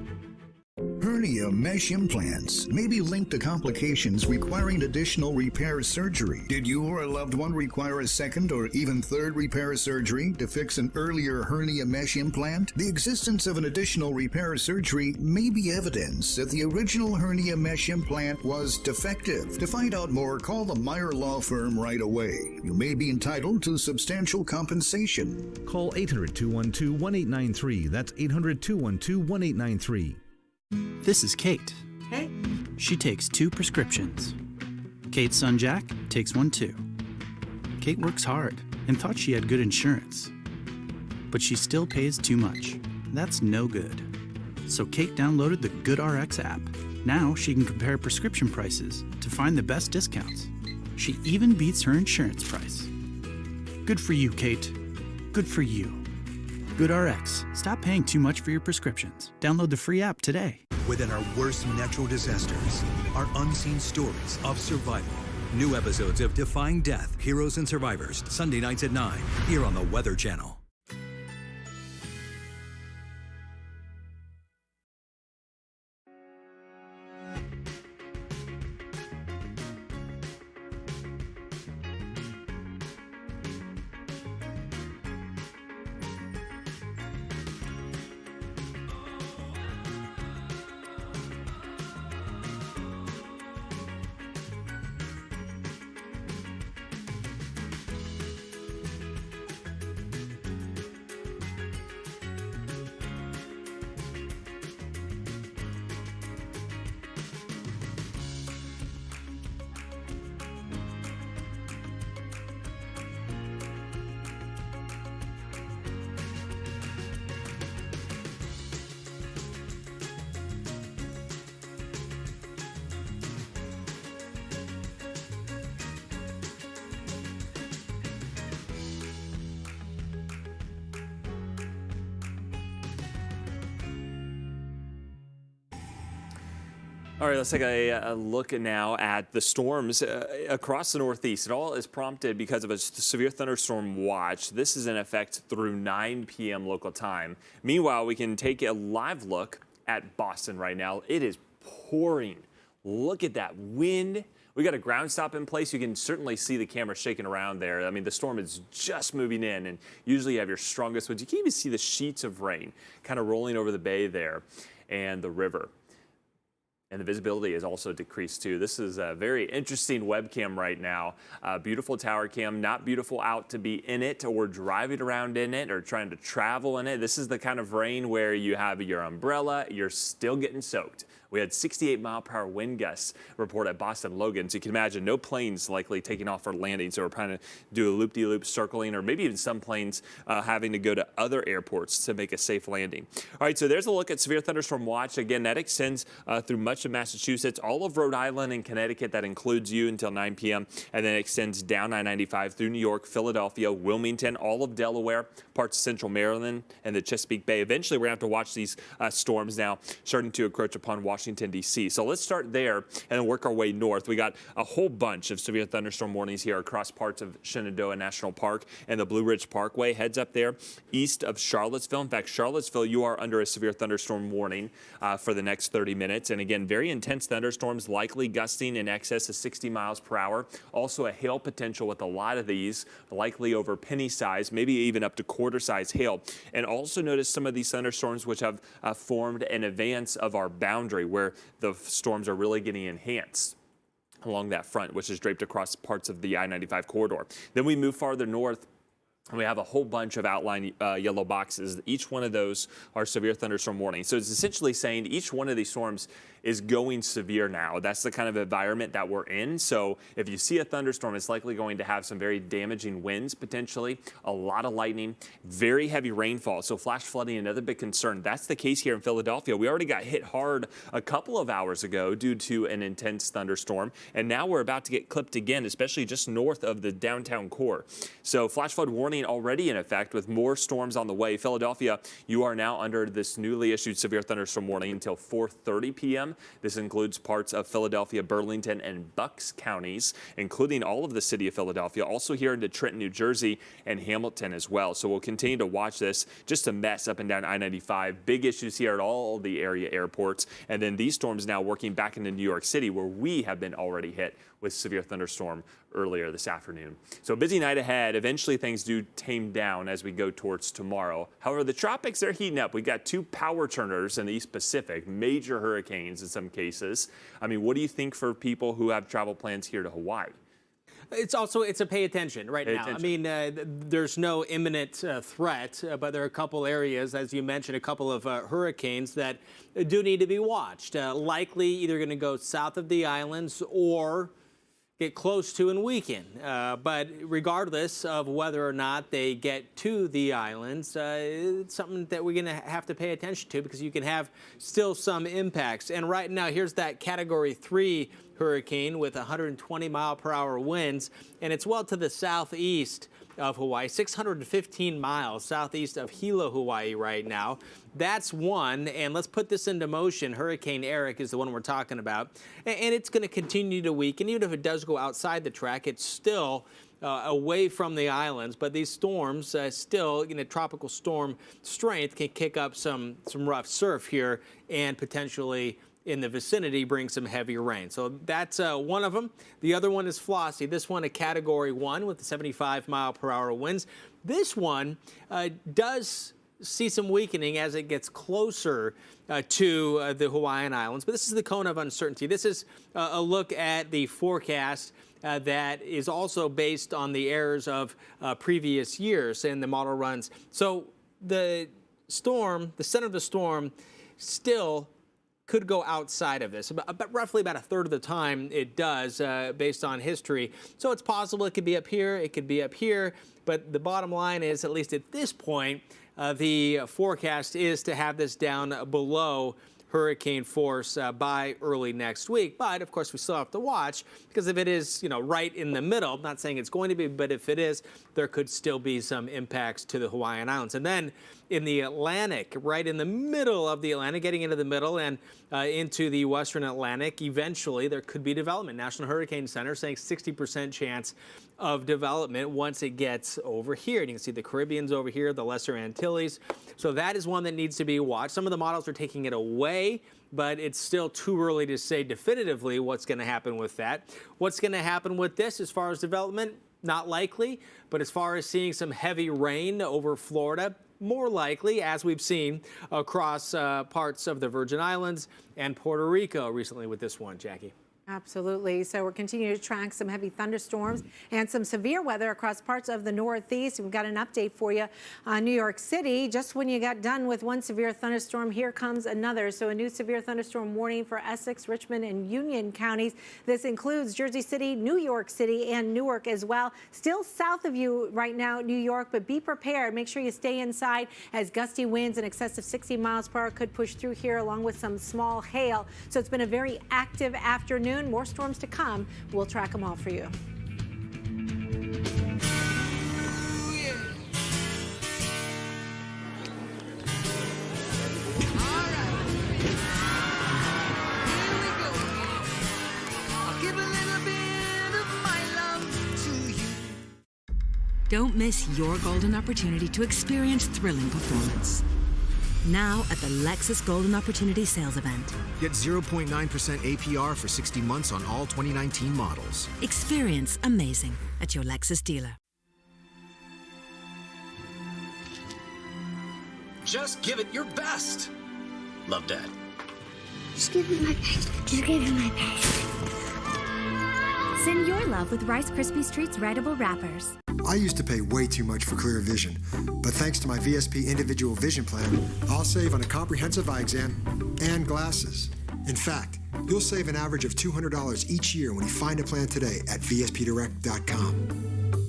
Hernia mesh implants may be linked to complications requiring additional repair surgery. Did you or a loved one require a second or even third repair surgery to fix an earlier hernia mesh implant? The existence of an additional repair surgery may be evidence that the original hernia mesh implant was defective. To find out more, call the Meyer Law Firm right away. You may be entitled to substantial compensation. Call 800-212-1893. That's 800-212-1893. This is Kate. Hey. She takes 2 prescriptions. Kate's son Jack takes 1 too. Kate works hard and thought she had good insurance, but she still pays too much. That's no good. So Kate downloaded the GoodRx app. Now she can compare prescription prices to find the best discounts. She even beats her insurance price. Good for you, Kate. Good for you. GoodRx. Stop paying too much for your prescriptions. Download the free app today. Within our worst natural disasters are unseen stories of survival. New episodes of Defying Death, Heroes and Survivors, Sunday nights at 9, here on the Weather Channel. All right, let's take a look now at the storms across the Northeast. It all is prompted because of a severe thunderstorm watch. This is in effect through 9 p.m. local time. Meanwhile, we can take a live look at Boston right now. It is pouring. Look at that wind. We got a ground stop in place. You can certainly see the camera shaking around there. I mean, the storm is just moving in, and usually you have your strongest winds. You can even see the sheets of rain kind of rolling over the bay there and the river. And the visibility is also decreased too. This is a very interesting webcam right now. Beautiful tower cam, not beautiful out to be in it or driving around in it or trying to travel in it. This is the kind of rain where you have your umbrella, you're still getting soaked. We had 68-mile-per-hour wind gusts reported at Boston Logan. So you can imagine no planes likely taking off for landing. So we're trying to do a loop-de-loop circling, or maybe even some planes having to go to other airports to make a safe landing. All right, so there's a look at severe thunderstorm watch. Again, that extends through much of Massachusetts, all of Rhode Island and Connecticut. That includes you until 9 p.m. And then it extends down I-95 through New York, Philadelphia, Wilmington, all of Delaware, parts of central Maryland, and the Chesapeake Bay. Eventually, we're going to have to watch these storms now starting to encroach upon Washington, D.C. So let's start there and then work our way north. We got a whole bunch of severe thunderstorm warnings here across parts of Shenandoah National Park, and the Blue Ridge Parkway heads up there east of Charlottesville. In fact, Charlottesville, you are under a severe thunderstorm warning for the next 30 minutes. And again, very intense thunderstorms, likely gusting in excess of 60 miles per hour. Also a hail potential with a lot of these, likely over penny size, maybe even up to quarter size hail. And also notice some of these thunderstorms which have formed in advance of our boundary, where the storms are really getting enhanced along that front, which is draped across parts of the I-95 corridor. Then we move farther north, and we have a whole bunch of outlined yellow boxes. Each one of those are severe thunderstorm warnings. So it's essentially saying each one of these storms is going severe now. That's the kind of environment that we're in. So if you see a thunderstorm, it's likely going to have some very damaging winds, potentially, a lot of lightning, very heavy rainfall. So flash flooding, another big concern. That's the case here in Philadelphia. We already got hit hard a couple of hours ago due to an intense thunderstorm. And now we're about to get clipped again, especially just north of the downtown core. So flash flood warning already in effect with more storms on the way. Philadelphia, you are now under this newly issued severe thunderstorm warning until 4:30 p.m. This includes parts of Philadelphia, Burlington, and Bucks counties, including all of the city of Philadelphia, also here into Trenton, New Jersey, and Hamilton as well. So we'll continue to watch this. Just a mess up and down I-95. Big issues here at all the area airports. And then these storms now working back into New York City, where we have been already hit with severe thunderstorm earlier this afternoon. So a busy night ahead. Eventually things do tame down as we go towards tomorrow. However, the tropics are heating up. We got two power turners in the East Pacific, major hurricanes in some cases. I mean, what do you think for people who have travel plans here to Hawaii? It's a pay attention right now. I mean, there's no imminent threat, but there are a couple areas, as you mentioned, a couple of hurricanes that do need to be watched. Likely either going to go south of the islands or get close to and weaken. But regardless of whether or not they get to the islands, it's something that we're going to have to pay attention to, because you can have still some impacts. And right now, here's that Category 3 hurricane with 120-mile-per-hour winds, and it's well to the southeast of Hawaii, 615 miles southeast of Hilo, Hawaii right now. That's one, and let's put this into motion. Hurricane Eric is the one we're talking about, and it's going to continue to weaken. Even if it does go outside the track, it's still away from the islands, but these storms still, tropical storm strength can kick up some rough surf here and potentially in the vicinity bring some heavy rain. So that's one of them. The other one is Flossie. This one a Category 1 with 75-mile-per-hour winds. This one does see some weakening as it gets closer to the Hawaiian Islands. But this is the cone of uncertainty. This is a look at the forecast that is also based on the errors of previous years and the model runs. So the storm, the center of the storm, still could go outside of this, but roughly about a third of the time it does, based on history. So it's possible it could be up here, it could be up here, but the bottom line is, at least at this point, the forecast is to have this down below hurricane force by early next week. But of course, we still have to watch, because if it is, right in the middle, I'm not saying it's going to be, but if it is, there could still be some impacts to the Hawaiian Islands. And then in the Atlantic, right in the middle of the Atlantic, getting into the middle and into the western Atlantic. Eventually, there could be development. National Hurricane Center saying 60% chance of development once it gets over here. And you can see the Caribbean's over here, the Lesser Antilles. So that is one that needs to be watched. Some of the models are taking it away, but it's still too early to say definitively what's going to happen with that. What's going to happen with this as far as development? Not likely, but as far as seeing some heavy rain over Florida, more likely, as we've seen across parts of the Virgin Islands and Puerto Rico recently with this one, Jackie. Absolutely. So we're continuing to track some heavy thunderstorms and some severe weather across parts of the Northeast. We've got an update for you on New York City. Just when you got done with one severe thunderstorm, here comes another. So a new severe thunderstorm warning for Essex, Richmond, and Union counties. This includes Jersey City, New York City, and Newark as well. Still south of you right now, New York, but be prepared. Make sure you stay inside as gusty winds in excess of 60 miles per hour could push through here along with some small hail. So it's been a very active afternoon. More storms to come. We'll track them all for you. Don't miss your golden opportunity to experience thrilling performance. Now at the Lexus Golden Opportunity Sales Event. Get 0.9% APR for 60 months on all 2019 models. Experience amazing at your Lexus dealer. Just give it your best. Love, Dad. Just give it my best. Just give it my best. Send your love with Rice Krispies Treats Writable Wrappers. I used to pay way too much for Clear Vision, but thanks to my VSP individual vision plan, I'll save on a comprehensive eye exam and glasses. In fact, you'll save an average of $200 each year when you find a plan today at VSPDirect.com.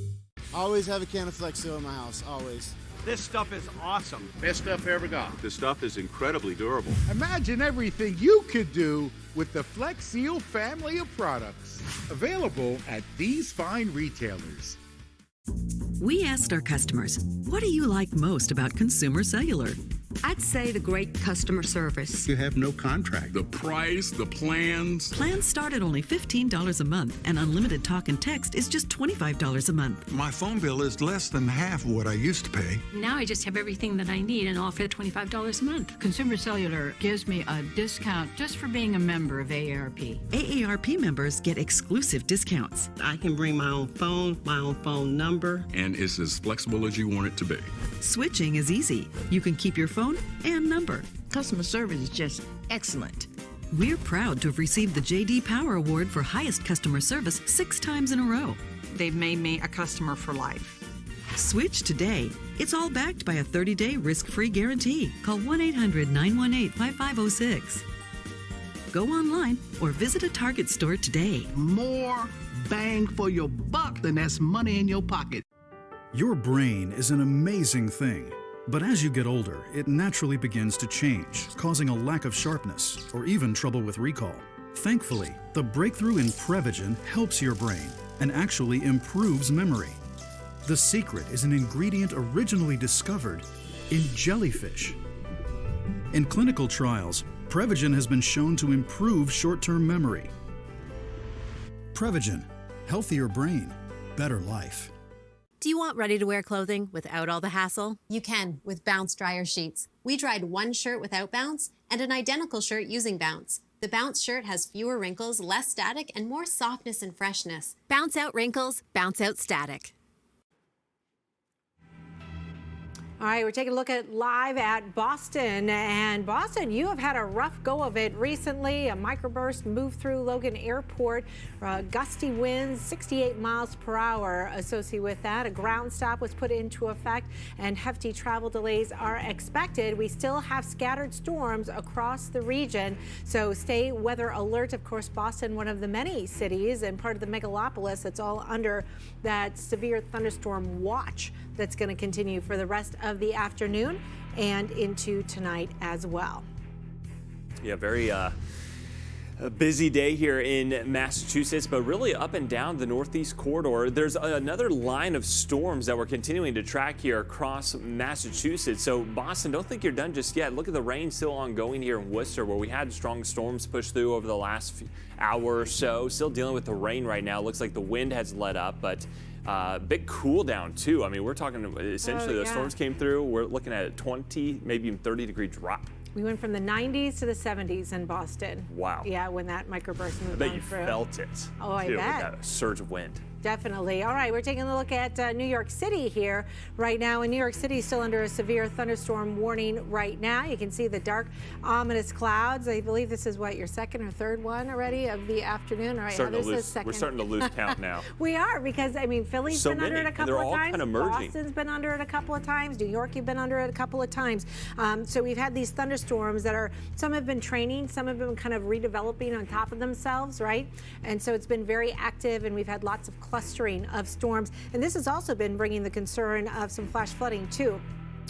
I always have a can of Flex Seal in my house, always. This stuff is awesome. Best stuff I ever got. This stuff is incredibly durable. Imagine everything you could do with the Flex Seal family of products. Available at these fine retailers. We asked our customers, what do you like most about Consumer Cellular? I'd say the great customer service. You have no contract. The price, the plans. Plans start at only $15 a month, and unlimited talk and text is just $25 a month. My phone bill is less than half what I used to pay. Now I just have everything that I need and all for $25 a month. Consumer Cellular gives me a discount just for being a member of AARP. AARP members get exclusive discounts. I can bring my own phone number. And it's as flexible as you want it to be. Switching is easy. You can keep your phone and number. Customer service is just excellent. We're proud to have received the J.D. Power Award for highest customer service 6 times in a row. They've made me a customer for life. Switch today. It's all backed by a 30-day risk-free guarantee. Call 1-800-918-5506. Go online or visit a Target store today. More bang for your buck than that's money in your pocket. Your brain is an amazing thing, but as you get older, it naturally begins to change, causing a lack of sharpness or even trouble with recall. Thankfully, the breakthrough in Prevagen helps your brain and actually improves memory. The secret is an ingredient originally discovered in jellyfish. In clinical trials, Prevagen has been shown to improve short-term memory. Prevagen, healthier brain, better life. Do you want ready-to-wear clothing without all the hassle? You can with Bounce dryer sheets. We dried one shirt without Bounce and an identical shirt using Bounce. The Bounce shirt has fewer wrinkles, less static, and more softness and freshness. Bounce out wrinkles, bounce out static. All right, we're taking a look at live at Boston. And Boston, you have had a rough go of it recently. A microburst moved through Logan Airport. Gusty winds, 68 miles per hour associated with that. A ground stop was put into effect and hefty travel delays are expected. We still have scattered storms across the region, so stay weather alert. Of course, Boston, one of the many cities and part of the megalopolis that's all under that severe thunderstorm watch that's going to continue for the rest of the afternoon and into tonight as well. Yeah, very A busy day here in Massachusetts, but really up and down the Northeast corridor. There's another line of storms that we're continuing to track here across Massachusetts. So Boston, don't think you're done just yet. Look at the rain still ongoing here in Worcester, where we had strong storms push through over the last hour or so. Still dealing with the rain right now. Looks like the wind has let up, but big cool down too. I mean, we're talking essentially the storms came through. We're looking at a 20, maybe even 30-degree drop. We went from the 90s to the 70s in Boston. Wow. Yeah, when that microburst moved I bet on you through. felt it. Oh, I too, bet. With that surge of wind. Definitely. All right, we're taking a look at New York City here right now. And New York City is still under a severe thunderstorm warning right now. You can see the dark, ominous clouds. I believe this is, what, your second or third one already of the afternoon? All right, We're starting to lose count now. We are, because, I mean, Philly's been under it a couple of times. Kind of merging. Boston's been under it a couple of times. New York, you've been under it a couple of times. So we've had these thunderstorms that are, some have been training, some have been kind of redeveloping on top of themselves, right? And so it's been very active, and we've had lots of clustering of storms. And this has also been bringing the concern of some flash flooding too.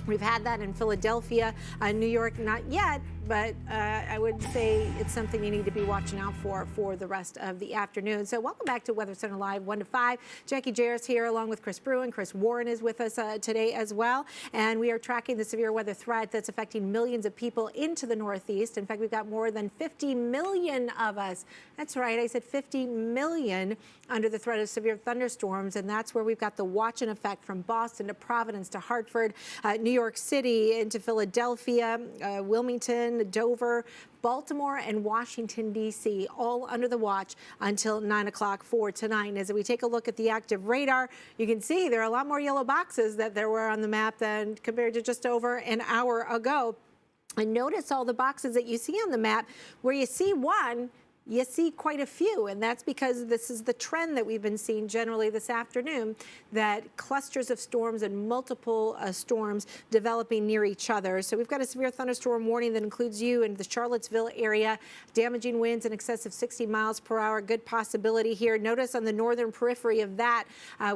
We've had that in Philadelphia, New York, not yet, but I would say it's something you need to be watching out for the rest of the afternoon. So welcome back to Weather Center Live 1 to 5. Jackie Jarris here along with Chris Bruin. Chris Warren is with us today as well. And we are tracking the severe weather threat that's affecting millions of people into the Northeast. In fact, we've got more than 50 million of us. That's right, I said 50 million under the threat of severe thunderstorms. And that's where we've got the watch in effect from Boston to Providence to Hartford, New York City into Philadelphia, Wilmington, Dover, Baltimore, and Washington, D.C., all under the watch until 9 o'clock for tonight. As we take a look at the active radar, you can see there are a lot more yellow boxes that there were on the map than compared to just over an hour ago. And notice all the boxes that you see on the map. Where you see one, you see quite a few, and that's because this is the trend that we've been seeing generally this afternoon, that clusters of storms and multiple storms developing near each other. So we've got a severe thunderstorm warning that includes you in the Charlottesville area, damaging winds in excess of 60 miles per hour. Good possibility here. Notice on the northern periphery of that,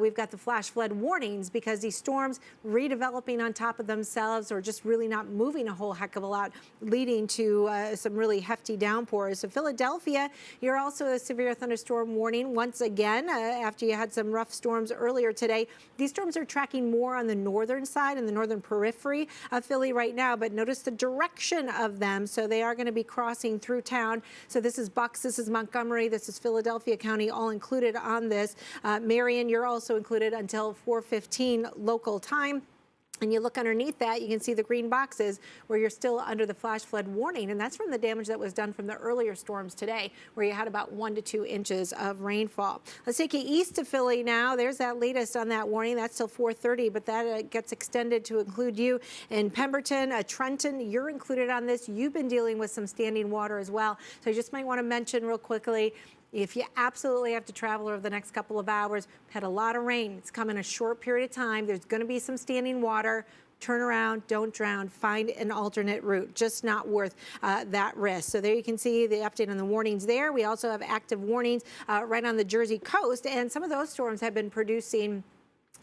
we've got the flash flood warnings, because these storms redeveloping on top of themselves or just really not moving a whole heck of a lot, leading to some really hefty downpours. So Philadelphia, you're also a severe thunderstorm warning once again after you had some rough storms earlier today. These storms are tracking more on the northern side and the northern periphery of Philly right now, but notice the direction of them. So they are going to be crossing through town. So this is Bucks, this is Montgomery, this is Philadelphia County, all included on this. Marion, you're also included until 4:15 local time. And you look underneath that, you can see the green boxes where you're still under the flash flood warning. And that's from the damage that was done from the earlier storms today, where you had about 1 to 2 inches of rainfall. Let's take you east to Philly now. There's that latest on that warning. That's till 4:30, but that gets extended to include you in Pemberton, Trenton. You're included on this. You've been dealing with some standing water as well. So I just might want to mention real quickly, if you absolutely have to travel over the next couple of hours, had a lot of rain. It's come in a short period of time. There's going to be some standing water. Turn around, don't drown, find an alternate route. Just not worth that risk. So there you can see the update on the warnings there. We also have active warnings right on the Jersey coast, and some of those storms have been producing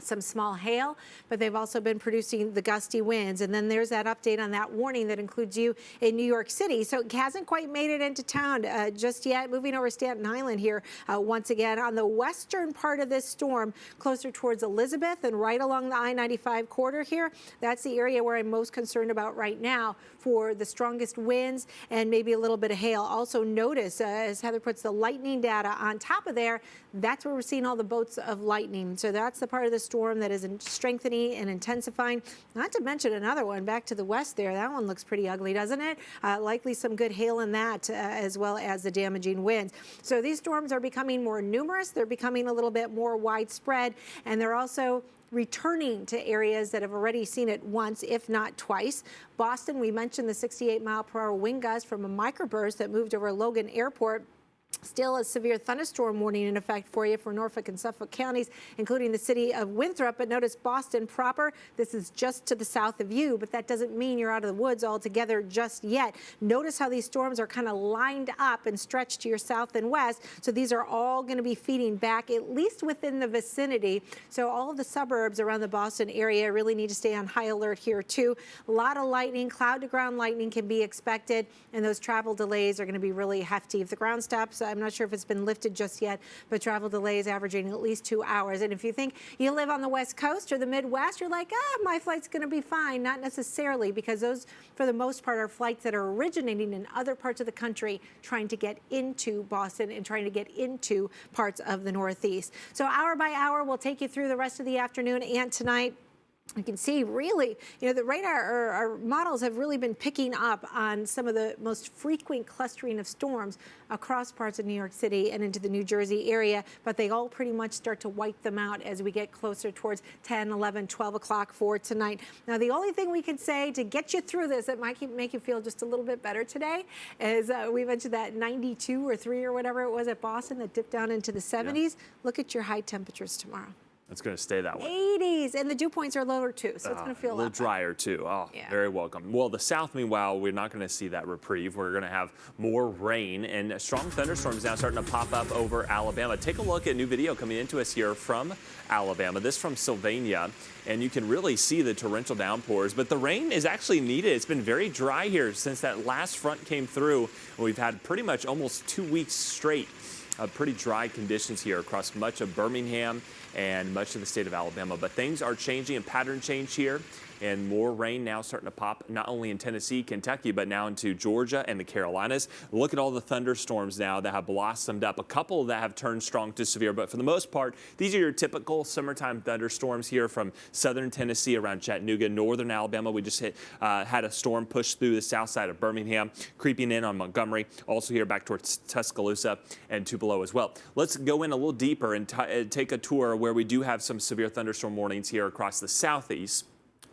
some small hail, but they've also been producing the gusty winds. And then there's that update on that warning that includes you in New York City. So it hasn't quite made it into town just yet. Moving over Staten Island here once again on the western part of this storm, closer towards Elizabeth and right along the I-95 corridor here. That's the area where I'm most concerned about right now for the strongest winds and maybe a little bit of hail. Also notice, as Heather puts the lightning data on top of there, that's where we're seeing all the bolts of lightning. So that's the part of the storm that is strengthening and intensifying. Not to mention another one back to the west there. That one looks pretty ugly, doesn't it? Likely some good hail in that as well as the damaging winds. So these storms are becoming more numerous. They're becoming a little bit more widespread, and they're also returning to areas that have already seen it once, if not twice. Boston, we mentioned the 68-mile-per-hour wind gust from a microburst that moved over Logan Airport. Still a severe thunderstorm warning in effect for you for Norfolk and Suffolk counties, including the city of Winthrop. But notice Boston proper, this is just to the south of you, but that doesn't mean you're out of the woods altogether just yet. Notice how these storms are kind of lined up and stretched to your south and west. So these are all going to be feeding back, at least within the vicinity. So all of the suburbs around the Boston area really need to stay on high alert here too. A lot of lightning, cloud to ground lightning can be expected, and those travel delays are going to be really hefty. If the ground stops, I'm not sure if it's been lifted just yet, but travel delays averaging at least 2 hours. And if you think you live on the West Coast or the Midwest, you're like, my flight's going to be fine. Not necessarily, because those, for the most part, are flights that are originating in other parts of the country, trying to get into Boston and trying to get into parts of the Northeast. So hour by hour, we'll take you through the rest of the afternoon and tonight. You can see really, the radar or our models have really been picking up on some of the most frequent clustering of storms across parts of New York City and into the New Jersey area, but they all pretty much start to wipe them out as we get closer towards 10, 11, 12 o'clock for tonight. Now, the only thing we can say to get you through this that might make you feel just a little bit better today is we mentioned that 92 or 3 or whatever it was at Boston that dipped down into the 70s. Yeah. Look at your high temperatures tomorrow. It's going to stay that way. 80s, and the dew points are lower too, so it's going to feel a little drier too. Oh, yeah. Very welcome. Well, the south, meanwhile, we're not going to see that reprieve. We're going to have more rain, and strong thunderstorms now starting to pop up over Alabama. Take a look at new video coming into us here from Alabama. This from Sylvania, and you can really see the torrential downpours. But the rain is actually needed. It's been very dry here since that last front came through. We've had pretty much almost 2 weeks straight of pretty dry conditions here across much of Birmingham and much of the state of Alabama. But things are changing, and pattern change here, and more rain now starting to pop not only in Tennessee, Kentucky, but now into Georgia and the Carolinas. Look at all the thunderstorms now that have blossomed up. A couple that have turned strong to severe, but for the most part, these are your typical summertime thunderstorms here from southern Tennessee around Chattanooga, northern Alabama. We just had a storm push through the south side of Birmingham, creeping in on Montgomery, also here back towards Tuscaloosa and Tupelo as well. Let's go in a little deeper and take a tour where we do have some severe thunderstorm warnings here across the southeast,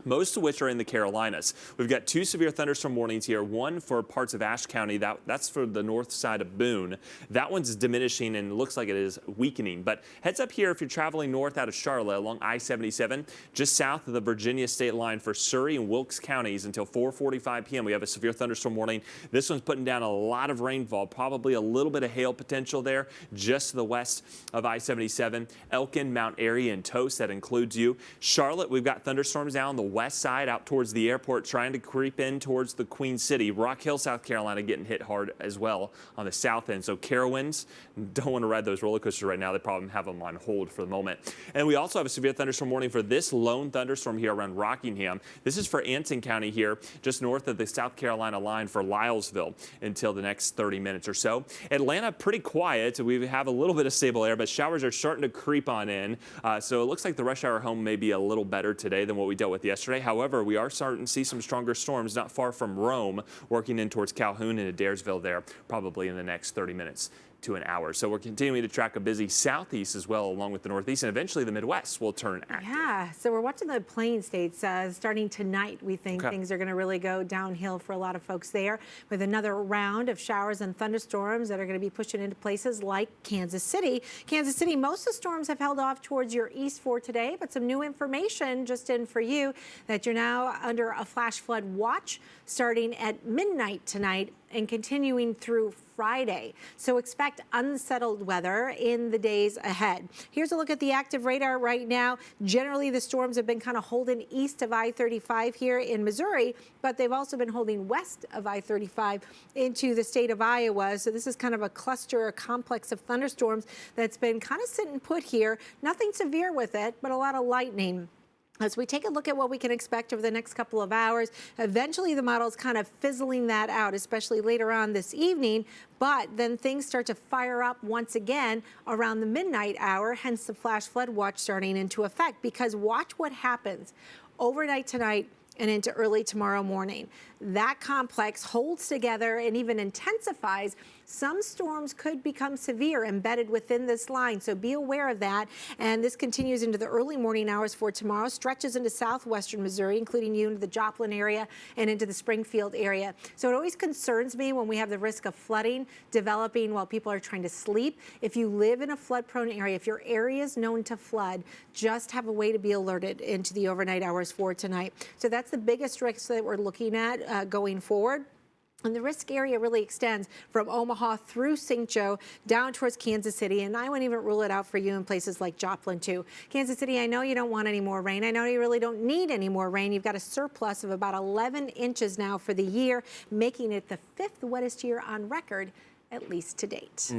most of which are in the Carolinas. We've got 2 severe thunderstorm warnings here, one for parts of Ashe County. That's for the north side of Boone. That one's diminishing and looks like it is weakening. But heads up here if you're traveling north out of Charlotte along I-77, just south of the Virginia state line for Surry and Wilkes counties until 4:45 p.m. We have a severe thunderstorm warning. This one's putting down a lot of rainfall, probably a little bit of hail potential there just to the west of I-77. Elkin, Mount Airy, and Toast, that includes you. Charlotte, we've got thunderstorms now on the west side out towards the airport, trying to creep in towards the Queen City. Rock Hill, South Carolina, getting hit hard as well on the south end. So Carowinds, don't want to ride those roller coasters right now. They probably have them on hold for the moment. And we also have a severe thunderstorm warning for this lone thunderstorm here around Rockingham. This is for Anson County here, just north of the South Carolina line for Lylesville until the next 30 minutes or so. Atlanta, pretty quiet. We have a little bit of stable air, but showers are starting to creep on in. So it looks like the rush hour home may be a little better today than what we dealt with yesterday. However, we are starting to see some stronger storms not far from Rome, working in towards Calhoun and Adairsville there, probably in the next 30 minutes to an hour. So we're continuing to track a busy southeast as well, along with the northeast, and eventually the Midwest will turn active. Yeah, so we're watching the Plain States starting tonight. We think things are going to really go downhill for a lot of folks there with another round of showers and thunderstorms that are going to be pushing into places like Kansas City. Kansas City, most of the storms have held off towards your east for today, but some new information just in for you that you're now under a flash flood watch starting at midnight tonight and continuing through Friday. So expect unsettled weather in the days ahead. Here's a look at the active radar right now. Generally, the storms have been kind of holding east of I-35 here in Missouri, but they've also been holding west of I-35 into the state of Iowa. So this is kind of a cluster, a complex of thunderstorms that's been kind of sitting put here. Nothing severe with it, but a lot of lightning. As we take a look at what we can expect over the next couple of hours, eventually the model's kind of fizzling that out, especially later on this evening, but then things start to fire up once again around the midnight hour, hence the flash flood watch starting into effect, because watch what happens overnight tonight and into early tomorrow morning. That complex holds together and even intensifies. Some storms could become severe embedded within this line, so be aware of that. And this continues into the early morning hours for tomorrow, stretches into southwestern Missouri, including you into the Joplin area and into the Springfield area. So it always concerns me when we have the risk of flooding developing while people are trying to sleep. If you live in a flood-prone area, if your area is known to flood, just have a way to be alerted into the overnight hours for tonight. So that's the biggest risk that we're looking at going forward. And the risk area really extends from Omaha through St. Joe down towards Kansas City. And I wouldn't even rule it out for you in places like Joplin, too. Kansas City, I know you don't want any more rain. I know you really don't need any more rain. You've got a surplus of about 11 inches now for the year, making it the 5th wettest year on record, at least to date.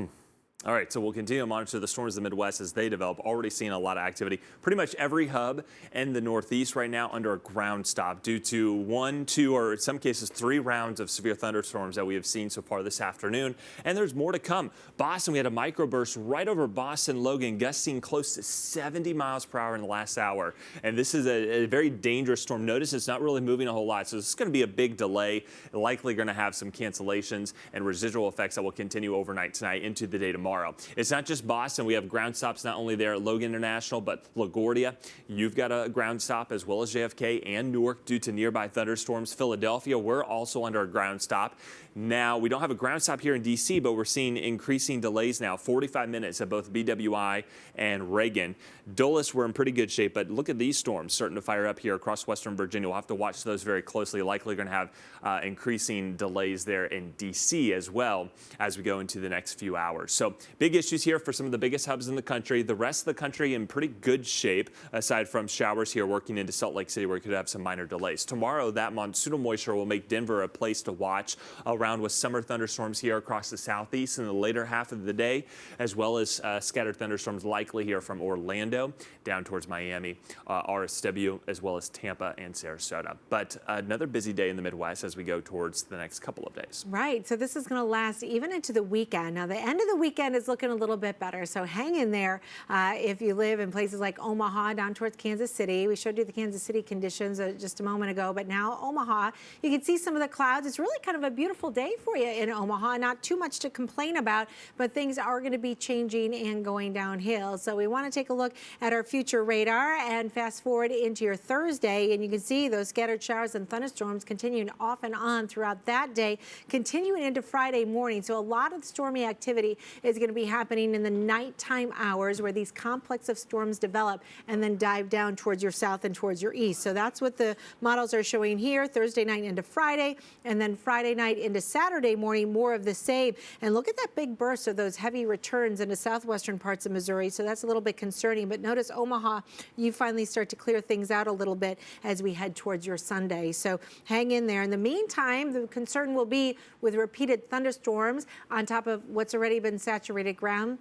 All right, so we'll continue to monitor the storms in the Midwest as they develop. Already seeing a lot of activity. Pretty much every hub in the Northeast right now under a ground stop due to 1, 2, or in some cases 3 rounds of severe thunderstorms that we have seen so far this afternoon. And there's more to come. Boston, we had a microburst right over Boston Logan, gusting close to 70 miles per hour in the last hour. And this is a very dangerous storm. Notice it's not really moving a whole lot, so this is going to be a big delay. Likely going to have some cancellations and residual effects that will continue overnight tonight into the day tomorrow. It's not just Boston. We have ground stops not only there at Logan International, but LaGuardia. You've got a ground stop as well as JFK and Newark due to nearby thunderstorms. Philadelphia, we're also under a ground stop. Now, we don't have a ground stop here in D.C., but we're seeing increasing delays now, 45 minutes at both BWI and Reagan. Dulles, we're in pretty good shape, but look at these storms starting to fire up here across western Virginia. We'll have to watch those very closely. Likely going to have increasing delays there in D.C. as well as we go into the next few hours. So big issues here for some of the biggest hubs in the country. The rest of the country in pretty good shape, aside from showers here working into Salt Lake City where we could have some minor delays. Tomorrow, that monsoonal moisture will make Denver a place to watch around with summer thunderstorms here across the southeast in the later half of the day, as well as scattered thunderstorms likely here from Orlando down towards Miami, RSW, as well as Tampa and Sarasota. But another busy day in the Midwest as we go towards the next couple of days. Right. So this is going to last even into the weekend. Now, the end of the weekend is looking a little bit better. So hang in there if you live in places like Omaha down towards Kansas City. We showed you the Kansas City conditions just a moment ago, but now Omaha, you can see some of the clouds. It's really kind of a beautiful day for you in Omaha. Not too much to complain about, but things are going to be changing and going downhill. So we want to take a look at our future radar and fast forward into your Thursday, and you can see those scattered showers and thunderstorms continuing off and on throughout that day, continuing into Friday morning. So a lot of stormy activity is going to be happening in the nighttime hours where these complex of storms develop and then dive down towards your south and towards your east. So that's what the models are showing here, Thursday night into Friday, and then Friday night into Saturday morning, more of the same. And look at that big burst of those heavy returns into southwestern parts of Missouri. So that's a little bit concerning. But notice Omaha, you finally start to clear things out a little bit as we head towards your Sunday. So hang in there. In the meantime, the concern will be with repeated thunderstorms on top of what's already been saturated ground.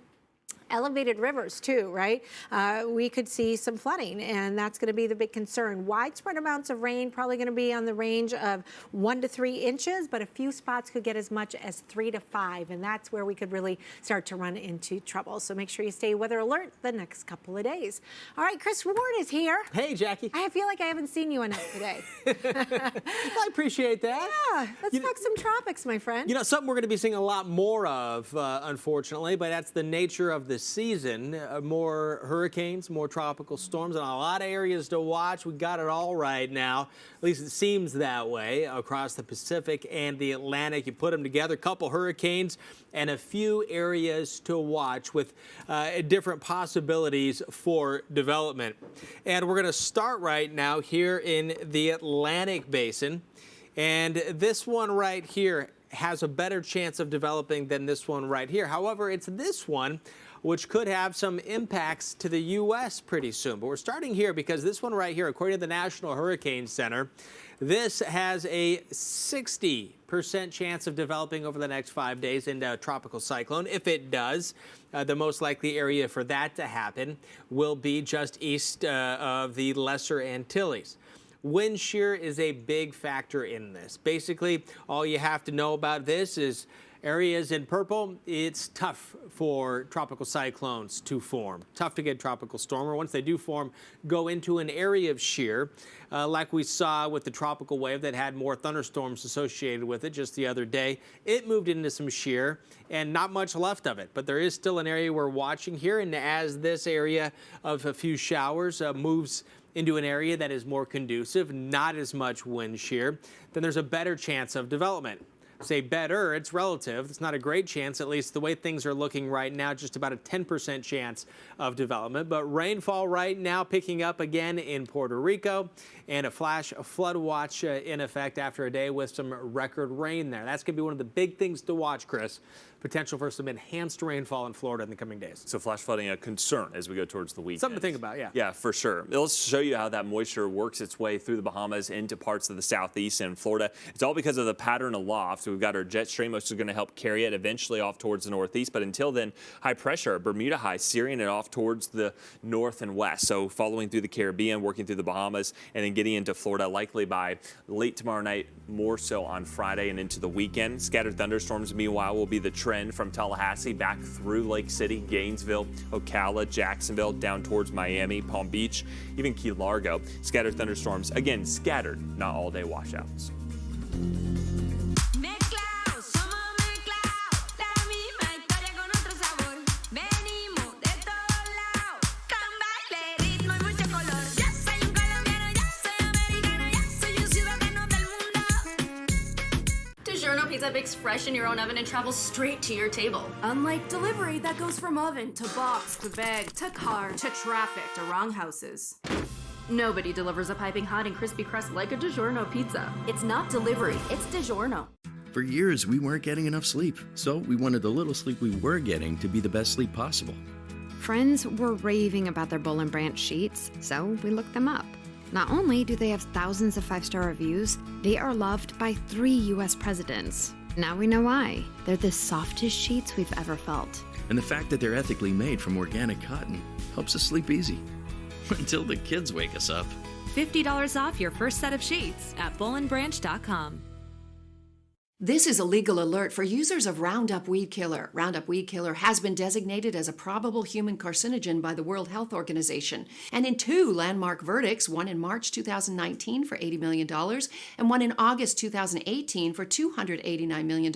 Elevated rivers too, right? We could see some flooding, and that's going to be the big concern. Widespread amounts of rain, probably going to be on the range of 1 to 3 inches, but a few spots could get as much as 3 to 5, and that's where we could really start to run into trouble. So make sure you stay weather alert the next couple of days. All right, Chris Ward is here. Hey, Jackie. I feel like I haven't seen you enough today. I appreciate that. Yeah, let's talk some tropics, my friend. You know, something we're going to be seeing a lot more of, unfortunately, but that's the nature of the season. More hurricanes, more tropical storms, and a lot of areas to watch. We got it all right now. At least it seems that way across the Pacific and the Atlantic. You put them together, a couple hurricanes and a few areas to watch with different possibilities for development. And we're going to start right now here in the Atlantic Basin. And this one right here has a better chance of developing than this one right here. However, it's this one which could have some impacts to the U.S. pretty soon. But we're starting here because this one right here, according to the National Hurricane Center, this has a 60% chance of developing over the next 5 days into a tropical cyclone. If it does, the most likely area for that to happen will be just east of the Lesser Antilles. Wind shear is a big factor in this. Basically, all you have to know about this is areas in purple, it's tough for tropical cyclones to form. Tough to get tropical storm, or once they do form, go into an area of shear, like we saw with the tropical wave that had more thunderstorms associated with it just the other day. It moved into some shear and not much left of it, but there is still an area we're watching here, and as this area of a few showers moves into an area that is more conducive, not as much wind shear, then there's a better chance of development. Say better, it's relative. It's not a great chance, at least the way things are looking right now, just about a 10% chance of development. But rainfall right now picking up again in Puerto Rico, and a flash flood watch in effect after a day with some record rain there. That's going to be one of the big things to watch, Chris. Potential for some enhanced rainfall in Florida in the coming days. So flash flooding a concern as we go towards the weekend. Something to think about, yeah. Yeah, for sure. Let's show you how that moisture works its way through the Bahamas into parts of the southeast and Florida. It's all because of the pattern aloft. So we've got our jet stream, which is going to help carry it eventually off towards the northeast. But until then, high pressure, Bermuda high, steering it off towards the north and west. So following through the Caribbean, working through the Bahamas, and then getting into Florida likely by late tomorrow night, more so on Friday and into the weekend. Scattered thunderstorms, meanwhile, will be the trend from Tallahassee back through Lake City, Gainesville, Ocala, Jacksonville, down towards Miami, Palm Beach, even Key Largo. Scattered thunderstorms, again, scattered, not all day washouts. Pizza bakes fresh in your own oven and travels straight to your table. Unlike delivery that goes from oven to box to bag to car to traffic to wrong houses. Nobody delivers a piping hot and crispy crust like a DiGiorno pizza. It's not delivery, it's DiGiorno. For years, we weren't getting enough sleep, so we wanted the little sleep we were getting to be the best sleep possible. Friends were raving about their Boll & Branch sheets, so we looked them up. Not only do they have thousands of 5-star reviews, they are loved by 3 U.S. presidents. Now we know why. They're the softest sheets we've ever felt. And the fact that they're ethically made from organic cotton helps us sleep easy. Until the kids wake us up. $50 off your first set of sheets at bollandbranch.com. This is a legal alert for users of Roundup Weed Killer. Roundup Weed Killer has been designated as a probable human carcinogen by the World Health Organization. And in 2 landmark verdicts, one in March 2019 for $80 million and one in August 2018 for $289 million,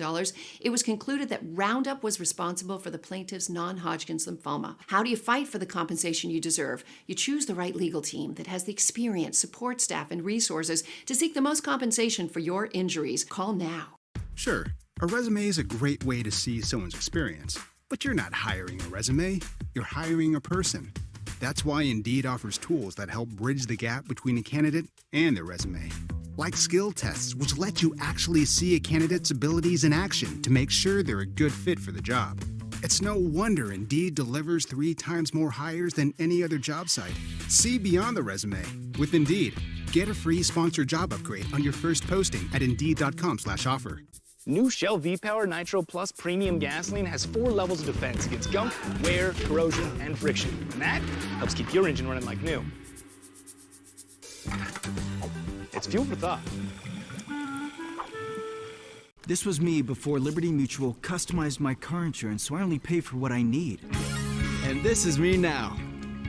it was concluded that Roundup was responsible for the plaintiff's non-Hodgkin's lymphoma. How do you fight for the compensation you deserve? You choose the right legal team that has the experience, support staff, and resources to seek the most compensation for your injuries. Call now. Sure, a resume is a great way to see someone's experience, but you're not hiring a resume, you're hiring a person. That's why Indeed offers tools that help bridge the gap between a candidate and their resume. Like skill tests, which let you actually see a candidate's abilities in action to make sure they're a good fit for the job. It's no wonder Indeed delivers 3 times more hires than any other job site. See beyond the resume with Indeed. Get a free sponsored job upgrade on your first posting at Indeed.com/offer. New Shell V-Power Nitro Plus Premium Gasoline has 4 levels of defense against gunk, wear, corrosion, and friction. And that helps keep your engine running like new. It's fuel for thought. This was me before Liberty Mutual customized my car insurance so I only pay for what I need. And this is me now.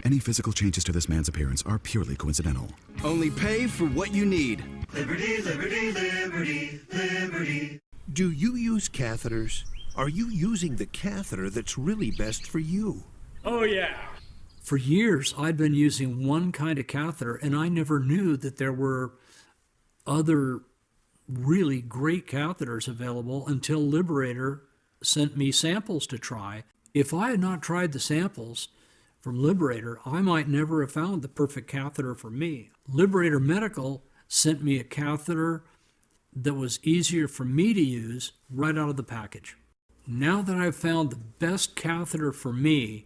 Any physical changes to this man's appearance are purely coincidental. Only pay for what you need. Liberty, liberty, liberty, liberty. Do you use catheters? Are you using the catheter that's really best for you? Oh, yeah. For years, I'd been using one kind of catheter, and I never knew that there were other really great catheters available until Liberator sent me samples to try. If I had not tried the samples from Liberator, I might never have found the perfect catheter for me. Liberator Medical sent me a catheter that was easier for me to use right out of the package. Now that I've found the best catheter for me,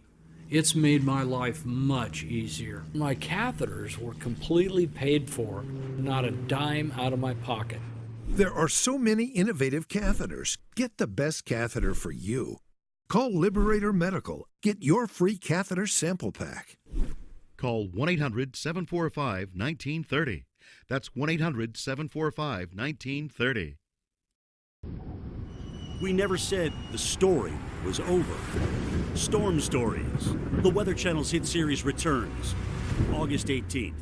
it's made my life much easier. My catheters were completely paid for, not a dime out of my pocket. There are so many innovative catheters. Get the best catheter for you. Call Liberator Medical. Get your free catheter sample pack. Call 1-800-745-1930. That's 1-800-745-1930. We never said the story was over. Storm Stories, the Weather Channel's hit series, returns August 18th.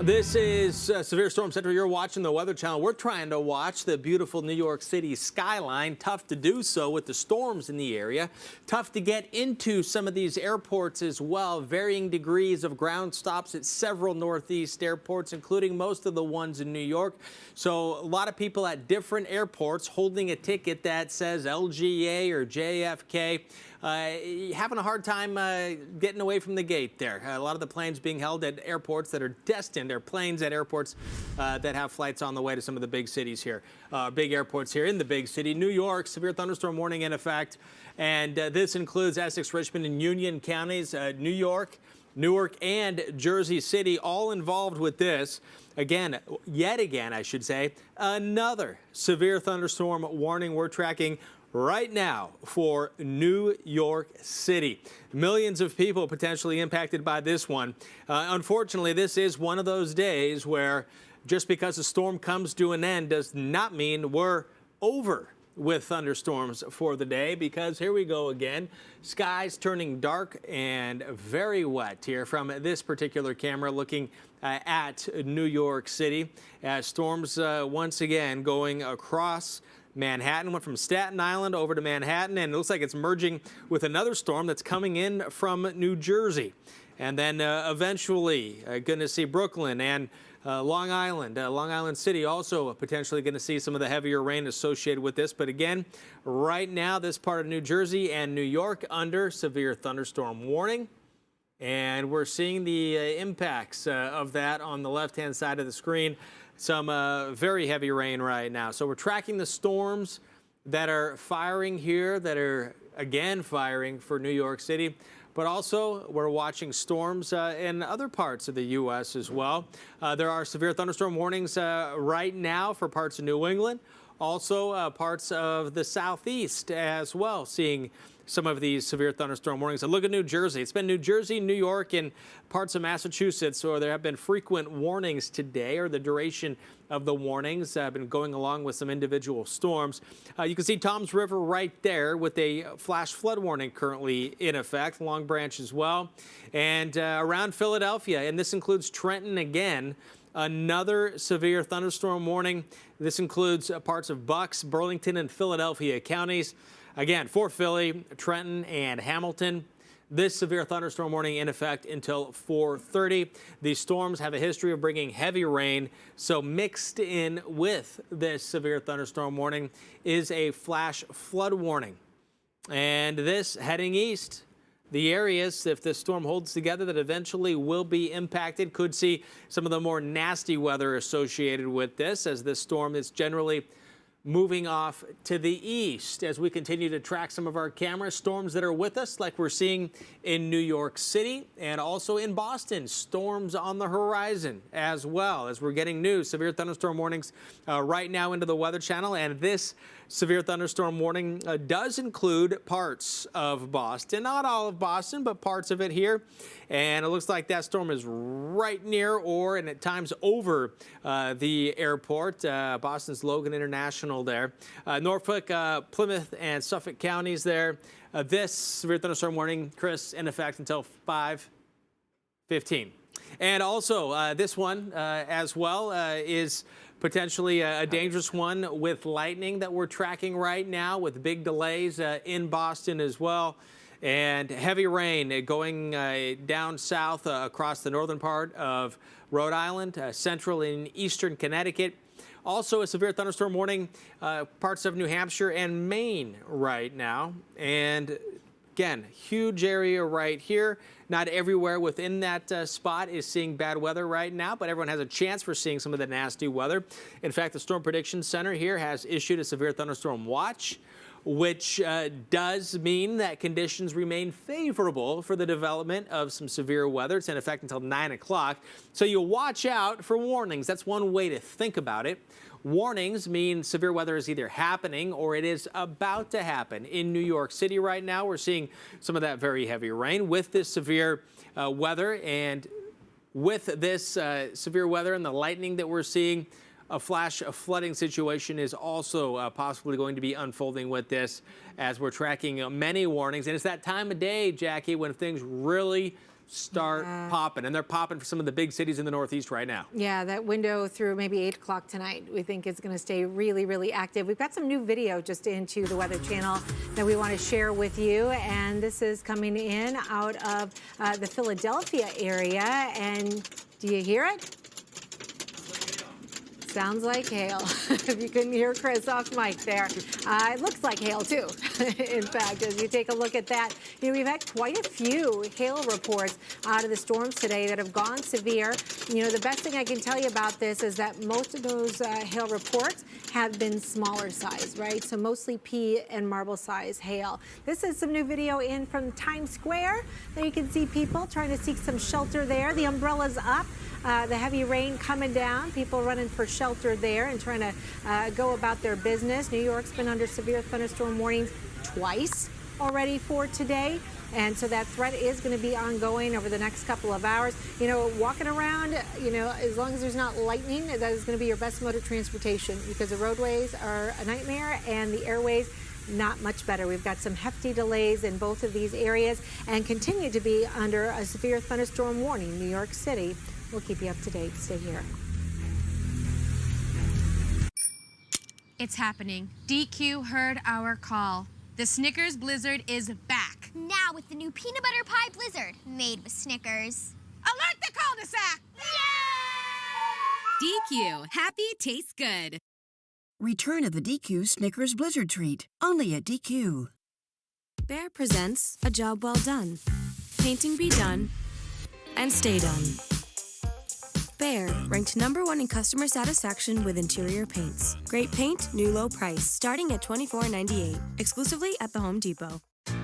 This is Severe Storm Central. You're watching the Weather Channel. We're trying to watch the beautiful New York City skyline. Tough to do so with the storms in the area. Tough to get into some of these airports as well. Varying degrees of ground stops at several Northeast airports, including most of the ones in New York. So a lot of people at different airports holding a ticket that says LGA or JFK. Having a hard time getting away from the gate there. A lot of the planes being held at airports that are destined, or planes at airports that have flights on the way to some of the big cities here, big airports here in the big city. New York, severe thunderstorm warning in effect. And this includes Essex, Richmond, and Union counties, New York, Newark, and Jersey City, all involved with this. Again, yet again, I should say, another severe thunderstorm warning we're tracking right now for New York City. Millions of people potentially impacted by this one. Unfortunately, this is one of those days where just because a storm comes to an end does not mean we're over with thunderstorms for the day, because here we go again. Skies turning dark and very wet here from this particular camera looking at New York City. Storms once again going across Manhattan, went from Staten Island over to Manhattan, and it looks like it's merging with another storm that's coming in from New Jersey. And then eventually going to see Brooklyn and Long Island City also potentially going to see some of the heavier rain associated with this. But again, right now, this part of New Jersey and New York under severe thunderstorm warning. And we're seeing the impacts of that on the left-hand side of the screen. Some very heavy rain right now. So we're tracking the storms that are firing here, that are again firing for New York City. But also we're watching storms in other parts of the U.S. as well. There are severe thunderstorm warnings right now for parts of New England. Also parts of the Southeast as well, seeing some of these severe thunderstorm warnings. And look at New Jersey. It's been New Jersey, New York, and parts of Massachusetts where there have been frequent warnings today, or the duration of the warnings have been going along with some individual storms. You can see Toms River right there with a flash flood warning currently in effect, Long Branch as well, and around Philadelphia. And this includes Trenton again. Another severe thunderstorm warning. This includes parts of Bucks, Burlington, and Philadelphia counties. Again, for Philly, Trenton, and Hamilton. This severe thunderstorm warning in effect until 4:30. These storms have a history of bringing heavy rain, so mixed in with this severe thunderstorm warning is a flash flood warning. And this heading east. The areas, if this storm holds together, that eventually will be impacted, could see some of the more nasty weather associated with this, as this storm is generally moving off to the east. As we continue to track some of our camera storms that are with us, like we're seeing in New York City and also in Boston, storms on the horizon as well, as we're getting new severe thunderstorm warnings right now into the Weather Channel. And this severe thunderstorm warning does include parts of Boston, not all of Boston, but parts of it here. And it looks like that storm is right near or, and at times over the airport, Boston's Logan International there. Norfolk, Plymouth, and Suffolk counties there. This severe thunderstorm warning, Chris, in effect until 5:15. And also, this one as well is potentially a dangerous one with lightning that we're tracking right now with big delays in Boston as well. And heavy rain going down south across the northern part of Rhode Island, central and eastern Connecticut. Also a severe thunderstorm warning, parts of New Hampshire and Maine right now. And again, huge area right here. Not everywhere within that spot is seeing bad weather right now, but everyone has a chance for seeing some of the nasty weather. In fact, the Storm Prediction Center here has issued a severe thunderstorm watch, which does mean that conditions remain favorable for the development of some severe weather. It's in effect until 9 o'clock. So you watch out for warnings. That's one way to think about it. Warnings mean severe weather is either happening or it is about to happen. In New York City right now, we're seeing some of that very heavy rain with this severe weather. And with this severe weather and the lightning that we're seeing, a flash flooding situation is also possibly going to be unfolding with this as we're tracking many warnings. And it's that time of day, Jackie, when things really start popping. And they're popping for some of the big cities in the Northeast right now. Yeah, that window through maybe 8 o'clock tonight, we think is going to stay really, really active. We've got some new video just into the Weather Channel that we want to share with you. And this is coming in out of the Philadelphia area. And do you hear it? Sounds like hail. If you couldn't hear Chris off mic there. It looks like hail, too, in fact, as you take a look at that. You know, we've had quite a few hail reports out of the storms today that have gone severe. You know, the best thing I can tell you about this is that most of those hail reports have been smaller size, right? So mostly pea and marble size hail. This is some new video in from Times Square. There you can see people trying to seek some shelter there. The umbrella's up. The heavy rain coming down, people running for shelter there and trying to go about their business. New York's been under severe thunderstorm warnings twice already for today. And so that threat is going to be ongoing over the next couple of hours. You know, walking around, you know, as long as there's not lightning, that is going to be your best mode of transportation because the roadways are a nightmare and the airways not much better. We've got some hefty delays in both of these areas and continue to be under a severe thunderstorm warning. New York City. We'll keep you up to date. Stay here. It's happening. DQ heard our call. The Snickers Blizzard is back. Now with the new peanut butter pie Blizzard, made with Snickers. Alert the cul-de-sac! DQ. Happy tastes good. Return of the DQ Snickers Blizzard treat. Only at DQ. Bear presents A Job Well Done. Painting be done and stay done. Bear, ranked #1 in customer satisfaction with interior paints. Great paint, new low price, starting at $24.98, exclusively at the Home Depot.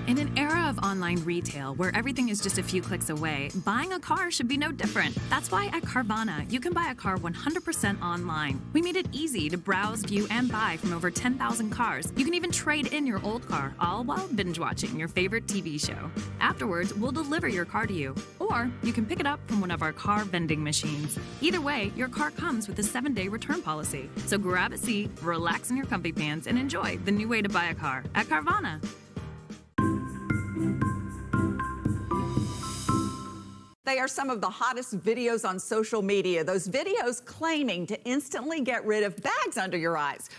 In an era of online retail where everything is just a few clicks away, buying a car should be no different. That's why at Carvana, you can buy a car 100% online. We made it easy to browse, view, and buy from over 10,000 cars. You can even trade in your old car, all while binge watching your favorite TV show. Afterwards, we'll deliver your car to you. Or you can pick it up from one of our car vending machines. Either way, your car comes with a 7-day return policy. So grab a seat, relax in your comfy pants, and enjoy the new way to buy a car at Carvana. They are some of the hottest videos on social media. Those videos claiming to instantly get rid of bags under your eyes.